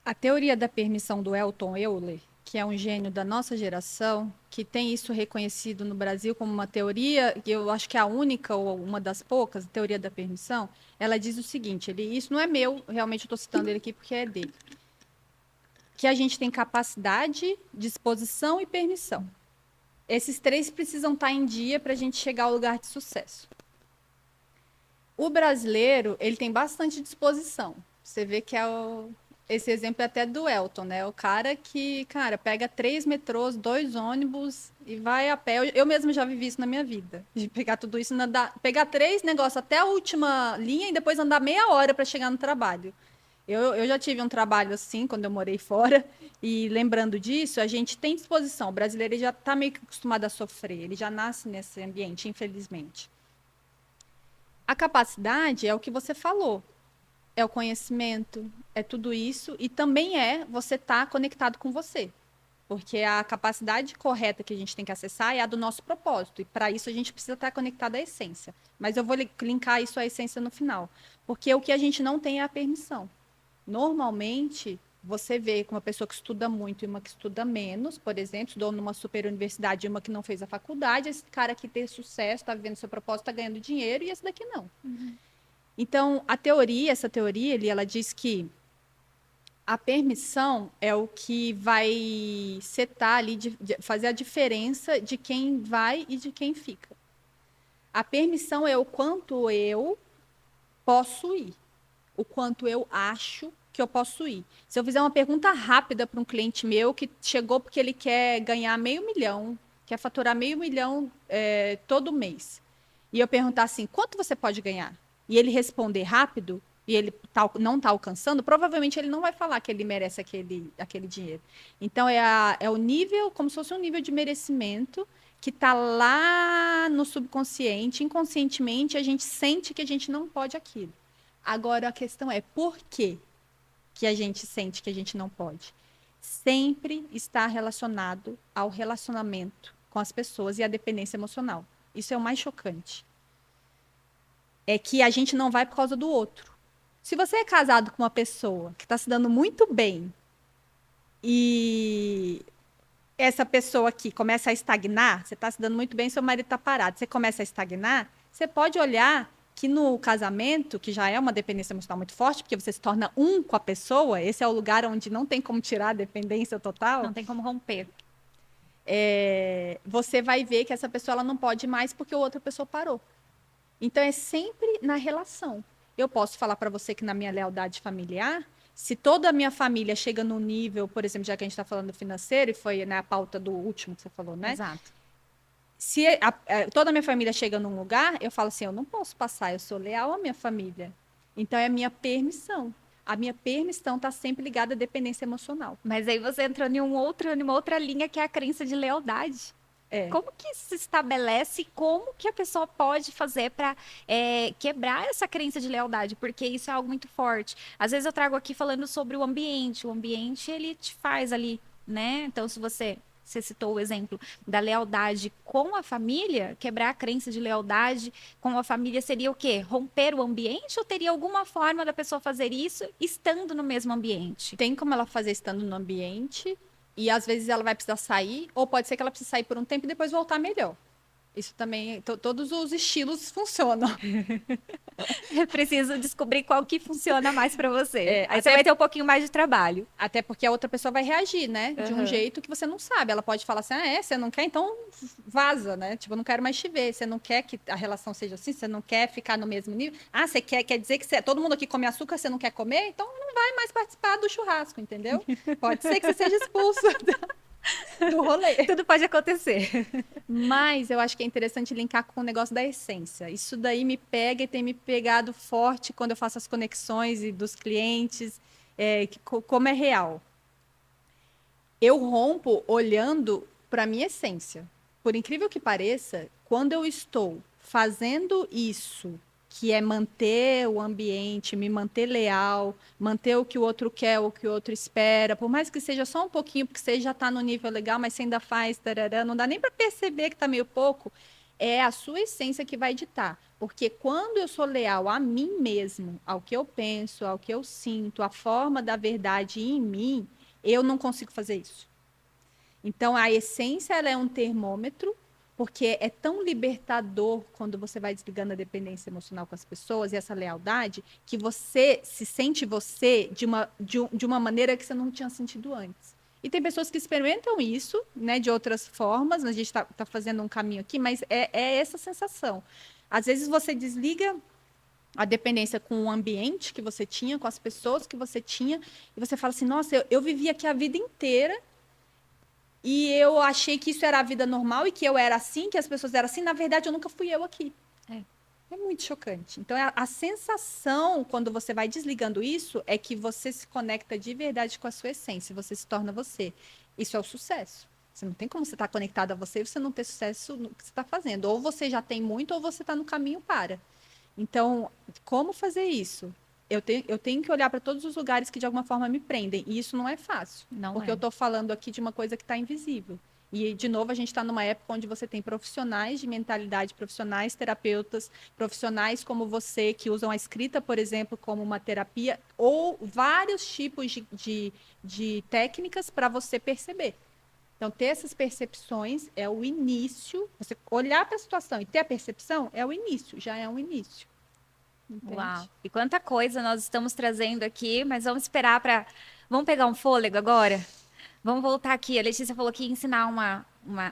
A teoria da permissão do Elton Euler, que é um gênio da nossa geração, que tem isso reconhecido no Brasil como uma teoria, que eu acho que é a única ou uma das poucas, a teoria da permissão, ela diz o seguinte, isso não é meu, realmente eu estou citando ele aqui porque é dele, que a gente tem capacidade, disposição e permissão. Esses três precisam estar em dia para a gente chegar ao lugar de sucesso. O brasileiro, ele tem bastante disposição. Você vê que esse exemplo é até do Elton, né? O cara que, pega 3 metrôs, 2 ônibus e vai a pé. Eu mesmo já vivi isso na minha vida. De pegar tudo isso, pegar 3 negócios até a última linha e depois andar meia hora para chegar no trabalho. Eu já tive um trabalho assim, quando eu morei fora, e lembrando disso, a gente tem disposição. O brasileiro já está meio que acostumado a sofrer, ele já nasce nesse ambiente, infelizmente. A capacidade é o que você falou, é o conhecimento, é tudo isso, e também você estar conectado com você. Porque a capacidade correta que a gente tem que acessar é a do nosso propósito, e para isso a gente precisa estar conectado à essência. Mas eu vou linkar isso à essência no final, porque o que a gente não tem é a permissão. Normalmente, você vê com uma pessoa que estuda muito e uma que estuda menos, por exemplo, estudou numa super universidade e uma que não fez a faculdade, esse cara que tem sucesso, está vivendo seu propósito, está ganhando dinheiro, e esse daqui não. Uhum. Então, essa teoria, ela diz que a permissão é o que vai setar ali, fazer a diferença de quem vai e de quem fica. A permissão é o quanto eu posso ir, o quanto eu acho que eu posso ir. Se eu fizer uma pergunta rápida para um cliente meu que chegou porque ele quer ganhar R$500 mil, quer faturar R$500 mil todo mês, e eu perguntar assim, quanto você pode ganhar? E ele responder rápido, e ele não está alcançando, provavelmente ele não vai falar que ele merece aquele dinheiro. Então, é o nível, como se fosse um nível de merecimento, que está lá no subconsciente, inconscientemente, a gente sente que a gente não pode aquilo. Agora, a questão é por quê que a gente sente que a gente não pode? Sempre está relacionado ao relacionamento com as pessoas e à dependência emocional. Isso é o mais chocante. É que a gente não vai por causa do outro. Se você é casado com uma pessoa que está se dando muito bem e essa pessoa aqui começa a estagnar, você está se dando muito bem, seu marido está parado, você começa a estagnar, você pode olhar que no casamento, que já é uma dependência emocional muito forte, porque você se torna um com a pessoa, esse é o lugar onde não tem como tirar a dependência total. Não tem como romper. Você vai ver que essa pessoa ela não pode mais porque a outra pessoa parou. Então, é sempre na relação. Eu posso falar para você que na minha lealdade familiar, se toda a minha família chega no nível, por exemplo, já que a gente está falando financeiro, e foi a pauta do último que você falou, né? Exato. Se toda a minha família chega num lugar, eu falo assim, eu não posso passar, eu sou leal à minha família. Então, é a minha permissão. A minha permissão está sempre ligada à dependência emocional. Mas aí você entrou em uma outra linha, que é a crença de lealdade. Como que se estabelece, como que a pessoa pode fazer para quebrar essa crença de lealdade? Porque isso é algo muito forte. Às vezes eu trago aqui falando sobre o ambiente ele te faz ali, né? Então, se você citou o exemplo da lealdade com a família, quebrar a crença de lealdade com a família seria o quê? Romper o ambiente ou teria alguma forma da pessoa fazer isso estando no mesmo ambiente? Tem como ela fazer estando no ambiente e às vezes ela vai precisar sair, ou pode ser que ela precise sair por um tempo e depois voltar melhor. Isso também, todos os estilos funcionam. Eu preciso descobrir qual que funciona mais para você. É, Aí você vai ter um pouquinho mais de trabalho. até porque a outra pessoa vai reagir, né? De um Aham. jeito que você não sabe. Ela pode falar assim: ah, você não quer? Então vaza, né? Tipo, eu não quero mais te ver. Você não quer que a relação seja assim? Você não quer ficar no mesmo nível? Ah, quer dizer que todo mundo aqui come açúcar, você não quer comer? Então não vai mais participar do churrasco, entendeu? Pode ser que você seja expulso do rolê. Tudo pode acontecer. Mas eu acho que é interessante linkar com o negócio da essência. Isso daí me pega e tem me pegado forte quando eu faço as conexões e dos clientes, como é real. Eu rompo olhando para a minha essência. Por incrível que pareça, quando eu estou fazendo isso, que é manter o ambiente, me manter leal, manter o que o outro quer, o que o outro espera, por mais que seja só um pouquinho, porque você já está no nível legal, mas você ainda faz, tarará, não dá nem para perceber que está meio pouco, é a sua essência que vai ditar. Porque quando eu sou leal a mim mesmo, ao que eu penso, ao que eu sinto, a forma da verdade em mim, eu não consigo fazer isso. Então, a essência ela é um termômetro, porque é tão libertador quando você vai desligando a dependência emocional com as pessoas e essa lealdade, que você se sente você de uma maneira que você não tinha sentido antes. E tem pessoas que experimentam isso, né, de outras formas, a gente está fazendo um caminho aqui, mas é essa sensação. Às vezes você desliga a dependência com o ambiente que você tinha, com as pessoas que você tinha, e você fala assim: nossa, eu vivi aqui a vida inteira e eu achei que isso era a vida normal e que eu era assim, que as pessoas eram assim. Na verdade, eu nunca fui eu aqui. É. É muito chocante. Então, a sensação, quando você vai desligando isso, é que você se conecta de verdade com a sua essência, você se torna você. Isso é o sucesso. Você não tem como você estar conectado a você e você não ter sucesso no que você está fazendo. Ou você já tem muito, ou você está no caminho para. Então, como fazer isso? Eu tenho que olhar para todos os lugares que de alguma forma me prendem. E isso não é fácil, Não porque eu é. estou falando aqui de uma coisa que está invisível. E, de novo, a gente está numa época onde você tem profissionais de mentalidade, profissionais terapeutas, profissionais como você, que usam a escrita, por exemplo, como uma terapia, ou vários tipos de técnicas para você perceber. Então, ter essas percepções é o início. Você olhar para a situação e ter a percepção é o início, já é um início. Uau. Entende? E quanta coisa nós estamos trazendo aqui, mas vamos esperar para. Vamos pegar um fôlego agora? Vamos voltar aqui. A Letícia falou que ia ensinar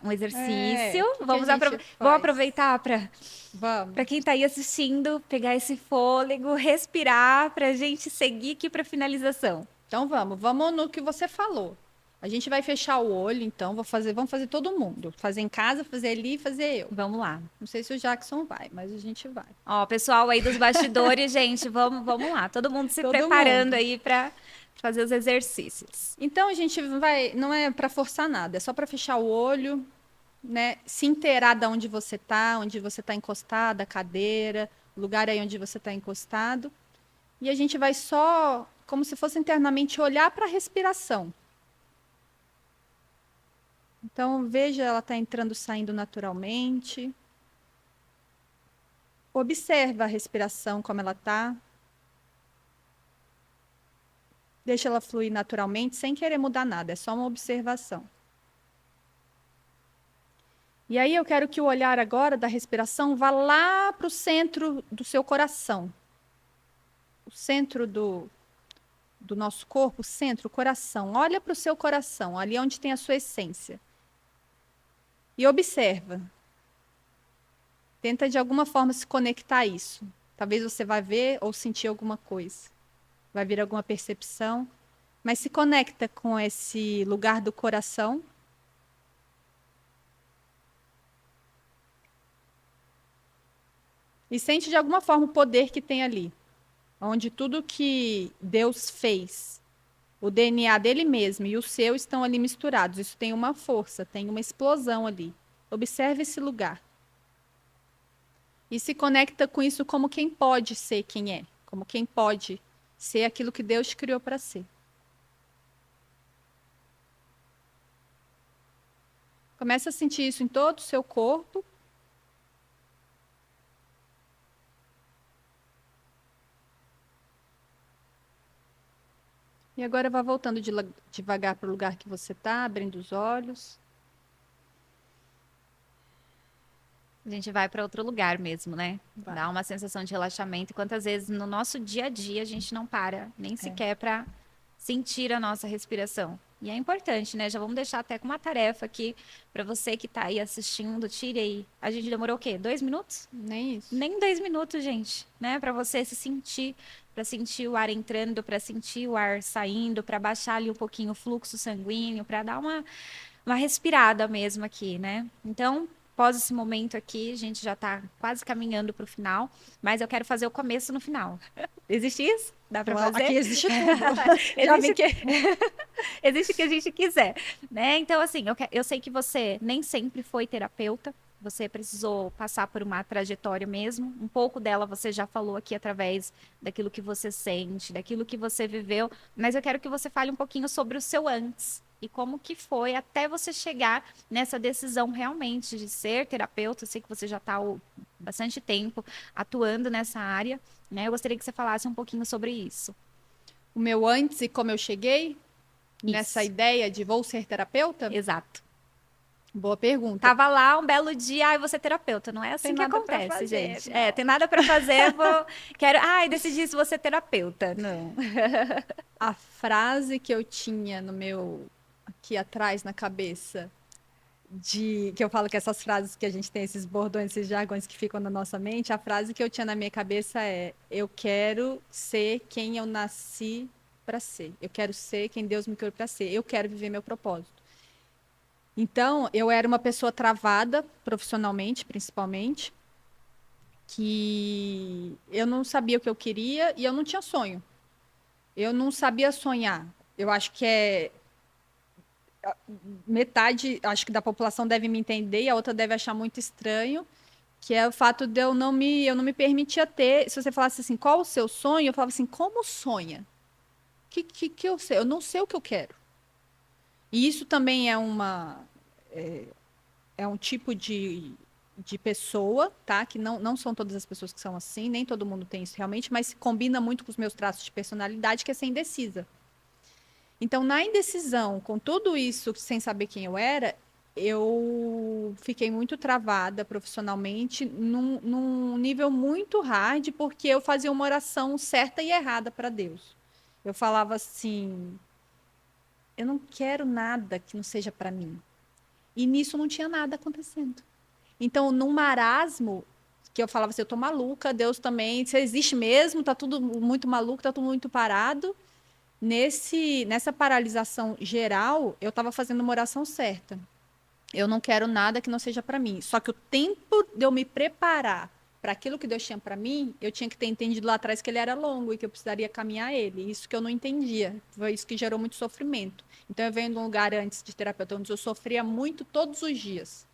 um exercício. O que que a gente Vamos faz? aproveitar para Vamos. quem está aí assistindo, pegar esse fôlego, respirar, para a gente seguir aqui para finalização. Então vamos no que você falou. A gente vai fechar o olho, então, vamos fazer todo mundo. Fazer em casa, fazer ali, fazer eu. Vamos lá. Não sei se o Jackson vai, mas a gente vai. Ó, pessoal aí dos bastidores, gente, vamos lá. Todo mundo se Todo preparando mundo. aí para fazer os exercícios. Então a gente vai, não é para forçar nada, é só para fechar o olho, né? Se inteirar de onde você está encostada, a cadeira, o lugar aí onde você está encostado. E a gente vai só, como se fosse internamente, olhar para a respiração. Então, veja ela está entrando, saindo naturalmente. Observa a respiração, como ela está. Deixa ela fluir naturalmente, sem querer mudar nada, é só uma observação. E aí eu quero que o olhar agora da respiração vá lá para o centro do seu coração. O centro do nosso corpo, o centro, o coração. Olha para o seu coração, ali onde tem a sua essência. E observa. Tenta de alguma forma se conectar a isso. Talvez você vá ver ou sentir alguma coisa. Vai vir alguma percepção. Mas se conecta com esse lugar do coração. E sente de alguma forma o poder que tem ali. Onde tudo que Deus fez, o DNA dele mesmo e o seu estão ali misturados. Isso tem uma força, tem uma explosão ali. Observe esse lugar. E se conecta com isso como quem pode ser quem é, como quem pode ser aquilo que Deus te criou para ser. Começa a sentir isso em todo o seu corpo. E agora vá voltando devagar para o lugar que você está, abrindo os olhos. A gente vai para outro lugar mesmo, né? Vai. Dá uma sensação de relaxamento. E quantas vezes no nosso dia a dia a gente não para nem sequer para sentir a nossa respiração. E é importante, né? Já vamos deixar até com uma tarefa aqui para você que está aí assistindo. Tire aí. A gente demorou o quê? 2 minutos? Nem isso. Nem 2 minutos, gente, né? Para você se sentir, para sentir o ar entrando, para sentir o ar saindo, para baixar ali um pouquinho o fluxo sanguíneo, para dar uma respirada mesmo aqui, né? Então, após esse momento aqui, a gente já está quase caminhando para o final, mas eu quero fazer o começo no final. Existe isso? Dá para fazer? Aqui existe tudo. Já vi que... Existe o que a gente quiser, né? Então, assim, eu sei que você nem sempre foi terapeuta, você precisou passar por uma trajetória mesmo. Um pouco dela você já falou aqui através daquilo que você sente, daquilo que você viveu, mas eu quero que você fale um pouquinho sobre o seu antes e como que foi até você chegar nessa decisão realmente de ser terapeuta. Eu sei que você já está há bastante tempo atuando nessa área, né? Eu gostaria que você falasse um pouquinho sobre isso. O meu antes e como eu cheguei nessa ideia de vou ser terapeuta? Exato. Boa pergunta. Tava lá um belo dia, ai, você é terapeuta. Não é assim que acontece, fazer, gente. Não. Tem nada para fazer, decidi se você é terapeuta. Não. A frase que eu tinha no meu, aqui atrás na cabeça, que eu falo que essas frases que a gente tem, esses bordões, esses jargões que ficam na nossa mente, a frase que eu tinha na minha cabeça é: eu quero ser quem eu nasci para ser. Eu quero ser quem Deus me criou para ser. Eu quero viver meu propósito. Então, eu era uma pessoa travada, profissionalmente, principalmente, que eu não sabia o que eu queria e eu não tinha sonho. Eu não sabia sonhar. Eu acho que metade, acho que da população deve me entender e a outra deve achar muito estranho, que é o fato de eu não me permitia ter. Se você falasse assim, qual o seu sonho? Eu falava assim, como sonha? Que eu sei? Eu não sei o que eu quero. E isso também é um tipo de pessoa, tá? Que não são todas as pessoas que são assim, nem todo mundo tem isso realmente, mas combina muito com os meus traços de personalidade, que é ser indecisa. Então, na indecisão, com tudo isso, sem saber quem eu era, eu fiquei muito travada profissionalmente, num nível muito hard, porque eu fazia uma oração certa e errada para Deus. Eu falava assim: eu não quero nada que não seja para mim. E nisso não tinha nada acontecendo. Então, num marasmo, que eu falava assim, eu tô maluca, Deus também, você existe mesmo, tá tudo muito maluco, tá tudo muito parado. Nessa paralisação geral, eu estava fazendo uma oração certa. Eu não quero nada que não seja para mim. Só que o tempo de eu me preparar para aquilo que Deus tinha para mim, eu tinha que ter entendido lá atrás que ele era longo e que eu precisaria caminhar ele. Isso que eu não entendia. Foi isso que gerou muito sofrimento. Então, eu venho de um lugar antes de terapeuta, onde eu sofria muito todos os dias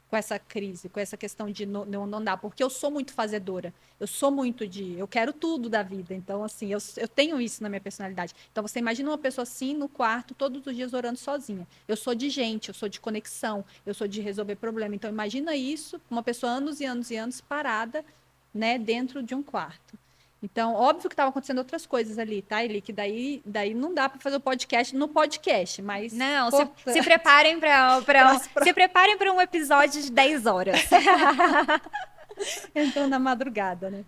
com essa crise, com essa questão de não dar, porque eu sou muito fazedora, eu sou muito eu quero tudo da vida, então assim, eu tenho isso na minha personalidade. Então você imagina uma pessoa assim no quarto, todos os dias orando sozinha. Eu sou de gente, eu sou de conexão, eu sou de resolver problema. Então imagina isso, uma pessoa anos e anos e anos parada, né, dentro de um quarto. Então, óbvio que estavam acontecendo outras coisas ali, tá, Eli? Que daí não dá para fazer o podcast no podcast, mas... Não, se preparem se preparem para um episódio de 10 horas. Então, na madrugada, né?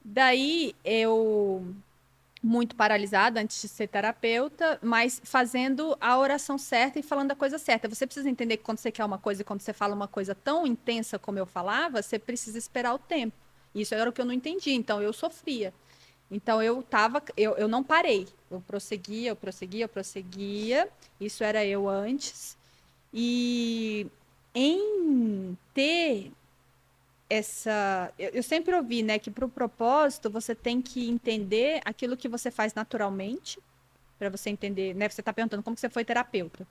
Daí, eu... muito paralisada antes de ser terapeuta, mas fazendo a oração certa e falando a coisa certa. Você precisa entender que quando você quer uma coisa e quando você fala uma coisa tão intensa como eu falava, você precisa esperar o tempo. Isso era o que eu não entendi, então eu sofria. Então eu não parei, eu prosseguia. Isso era eu antes. E em ter eu sempre ouvi, né, que para o propósito você tem que entender aquilo que você faz naturalmente, para você entender, né? Você está perguntando como que você foi terapeuta.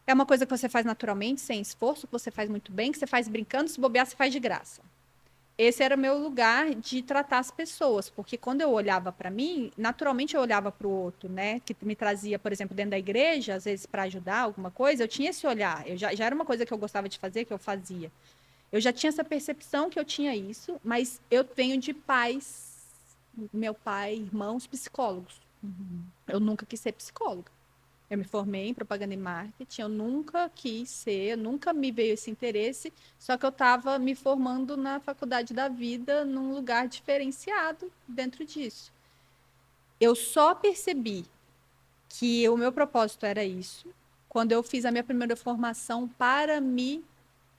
É uma coisa que você faz naturalmente, sem esforço, que você faz muito bem, que você faz brincando, se bobear, você faz de graça. Esse era o meu lugar de tratar as pessoas, porque quando eu olhava para mim, naturalmente eu olhava para o outro, né? Que me trazia, por exemplo, dentro da igreja, às vezes para ajudar alguma coisa, eu tinha esse olhar. Eu já era uma coisa que eu gostava de fazer, que eu fazia. Eu já tinha essa percepção que eu tinha isso, mas eu venho de pais, meu pai, irmãos, psicólogos. Eu nunca quis ser psicóloga. Eu me formei em propaganda e marketing, eu nunca quis ser, nunca me veio esse interesse, só que eu estava me formando na faculdade da vida, num lugar diferenciado dentro disso. Eu só percebi que o meu propósito era isso quando eu fiz a minha primeira formação para me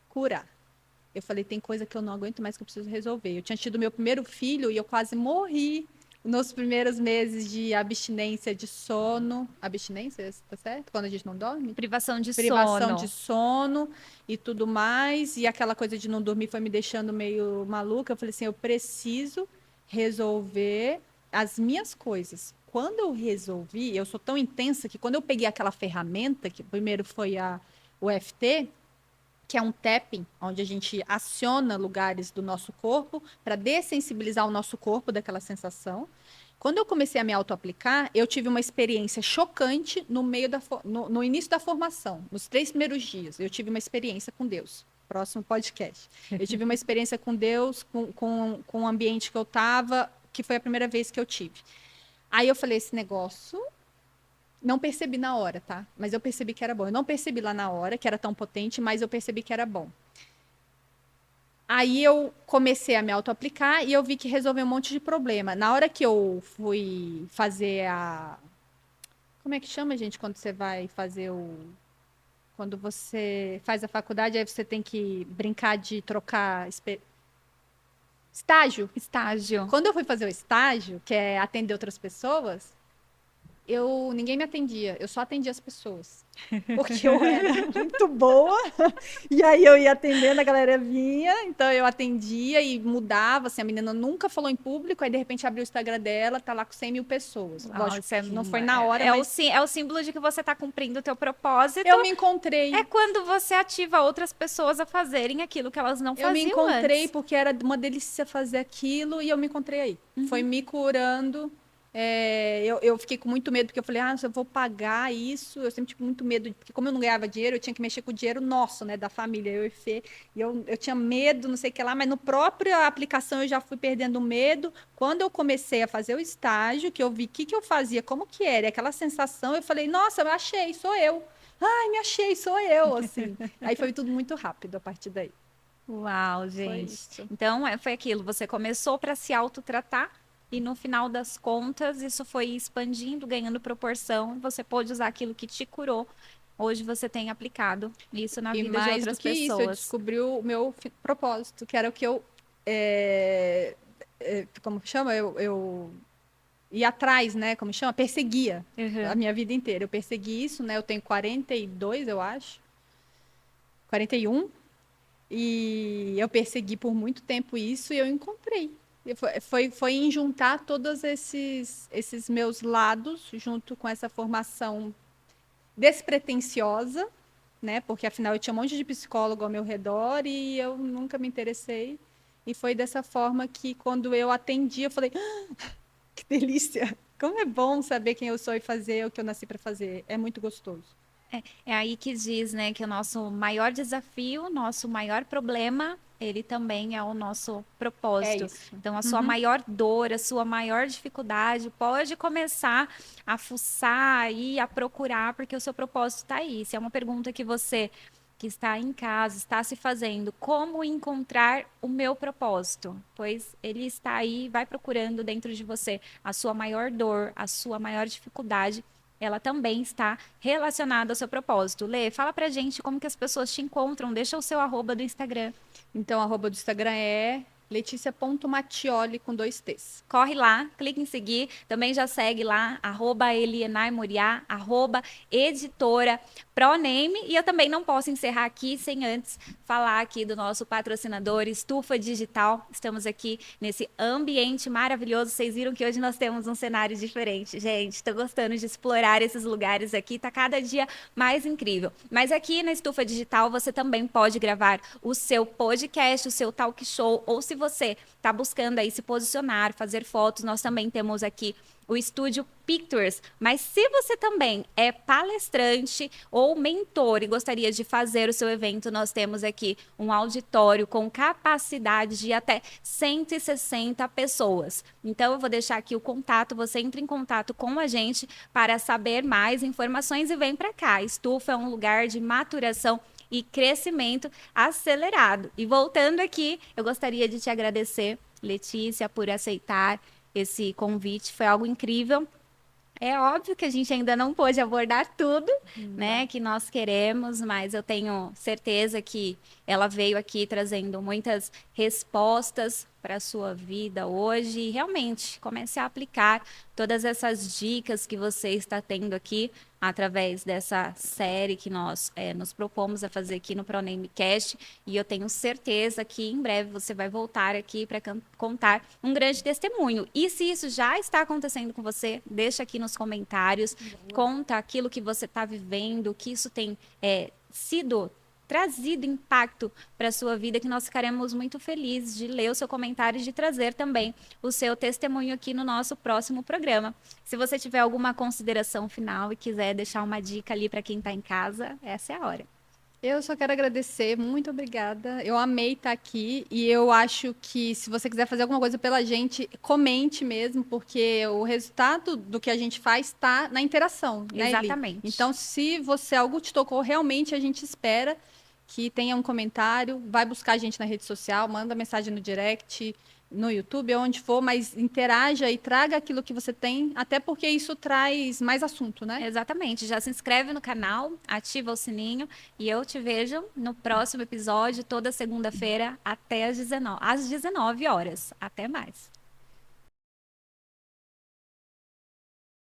curar. Eu falei, tem coisa que eu não aguento mais que eu preciso resolver. Eu tinha tido meu primeiro filho e eu quase morri nos primeiros meses de abstinência de sono. Abstinência, tá certo? Quando a gente não dorme? Privação de Privação sono. de sono e tudo mais. E aquela coisa de não dormir foi me deixando meio maluca. Eu falei assim, eu preciso resolver as minhas coisas. Quando eu resolvi, eu sou tão intensa que quando eu peguei aquela ferramenta, que primeiro foi o EFT, que é um tapping, onde a gente aciona lugares do nosso corpo para dessensibilizar o nosso corpo daquela sensação. Quando eu comecei a me auto-aplicar, eu tive uma experiência chocante no início da formação, nos 3 primeiros dias. Eu tive uma experiência com Deus. Próximo podcast. Eu tive uma experiência com Deus, com o ambiente que eu estava, que foi a primeira vez que eu tive. Aí eu falei, esse negócio não percebi na hora, tá? Mas eu percebi que era bom. Eu não percebi lá na hora que era tão potente, mas eu percebi que era bom. Aí eu comecei a me auto-aplicar e eu vi que resolveu um monte de problema. Na hora que eu fui fazer a... Como é que chama, gente, quando você vai fazer o... Quando você faz a faculdade, aí você tem que brincar de trocar... Estágio. Estágio. Quando eu fui fazer o estágio, que é atender outras pessoas, ninguém me atendia, eu só atendia as pessoas. Porque eu era muito boa, e aí eu ia atendendo, a galera vinha, então eu atendia e mudava, assim, a menina nunca falou em público, aí de repente abriu o Instagram dela, tá lá com 100 mil pessoas. Lógico, não foi na hora, mas... É o símbolo de que você tá cumprindo o teu propósito. Eu me encontrei. É quando você ativa outras pessoas a fazerem aquilo que elas não faziam antes. Eu me encontrei antes. porque era uma delícia fazer aquilo, e eu me encontrei aí. Foi me curando. Eu fiquei com muito medo, porque eu falei, se eu vou pagar isso, eu sempre tive muito medo, porque como eu não ganhava dinheiro, eu tinha que mexer com o dinheiro nosso, né, da família, eu e Fê, e eu tinha medo, não sei o que lá, mas no próprio aplicação eu já fui perdendo medo. Quando eu comecei a fazer o estágio, que eu vi o que eu fazia, como que era, aquela sensação, eu falei, nossa, eu achei, sou eu. Ai, me achei, sou eu, assim. Aí foi tudo muito rápido a partir daí. Uau, gente. Então, foi aquilo, você começou para se autotratar, e no final das contas, isso foi expandindo, ganhando proporção. Você pôde usar aquilo que te curou. Hoje você tem aplicado isso na vida de outras pessoas. E mais do que isso, eu descobri o meu propósito, que era o que eu... como chama? Eu ia atrás, né? Como chama? Perseguia a minha vida inteira. Eu persegui isso, né? Eu tenho 42, eu acho. 41. E eu persegui por muito tempo isso e eu encontrei. Foi em juntar todos esses meus lados, junto com essa formação despretensiosa, né? Porque afinal eu tinha um monte de psicólogo ao meu redor e eu nunca me interessei. E foi dessa forma que quando eu atendi, eu falei, que delícia! Como é bom saber quem eu sou e fazer o que eu nasci para fazer. É muito gostoso. É aí que diz, né, que o nosso maior desafio, nosso maior problema, ele também é o nosso propósito. Então, a sua maior dor, a sua maior dificuldade, pode começar a fuçar e a procurar, porque o seu propósito está aí. Se é uma pergunta que você que está em casa, está se fazendo, como encontrar o meu propósito? Pois ele está aí, vai procurando dentro de você a sua maior dor, a sua maior dificuldade, ela também está relacionada ao seu propósito. Lê, fala pra gente como que as pessoas te encontram, deixa o seu @ do Instagram. Então, o @ do Instagram é Letícia.Mattioli com 2 T's. Corre lá, clica em seguir, também já segue lá, @Elienay Moriá, @editora Proname. E eu também não posso encerrar aqui sem antes falar aqui do nosso patrocinador, Estufa Digital. Estamos aqui nesse ambiente maravilhoso. Vocês viram que hoje nós temos um cenário diferente. Gente, estou gostando de explorar esses lugares aqui, tá cada dia mais incrível. Mas aqui na Estufa Digital você também pode gravar o seu podcast, o seu talk show, ou se você está buscando aí se posicionar, fazer fotos, nós também temos aqui o Estúdio Pictures. Mas se você também é palestrante ou mentor e gostaria de fazer o seu evento, nós temos aqui um auditório com capacidade de até 160 pessoas. Então, eu vou deixar aqui o contato, você entra em contato com a gente para saber mais informações e vem para cá. Estufa é um lugar de maturação e crescimento acelerado. E voltando aqui, eu gostaria de te agradecer, Letícia, por aceitar esse convite. Foi algo incrível. É óbvio que a gente ainda não pôde abordar tudo, né, que nós queremos, mas eu tenho certeza que ela veio aqui trazendo muitas respostas para a sua vida hoje e realmente comece a aplicar todas essas dicas que você está tendo aqui através dessa série que nós nos propomos a fazer aqui no ProNameCast, e eu tenho certeza que em breve você vai voltar aqui para contar um grande testemunho. E se isso já está acontecendo com você, deixa aqui nos comentários, conta aquilo que você está vivendo, que isso tem sido trazido impacto para a sua vida, que nós ficaremos muito felizes de ler o seu comentário e de trazer também o seu testemunho aqui no nosso próximo programa. Se você tiver alguma consideração final e quiser deixar uma dica ali para quem está em casa, essa é a hora. Eu só quero agradecer, muito obrigada. Eu amei estar aqui e eu acho que se você quiser fazer alguma coisa pela gente, comente mesmo, porque o resultado do que a gente faz está na interação, né, Eli? Exatamente. Então, se você algo te tocou, realmente a gente espera que tenha um comentário, vai buscar a gente na rede social, manda mensagem no direct, no YouTube, onde for, mas interaja e traga aquilo que você tem, até porque isso traz mais assunto, né? Exatamente. Já se inscreve no canal, ativa o sininho e eu te vejo no próximo episódio, toda segunda-feira, até às 19 horas. Até mais.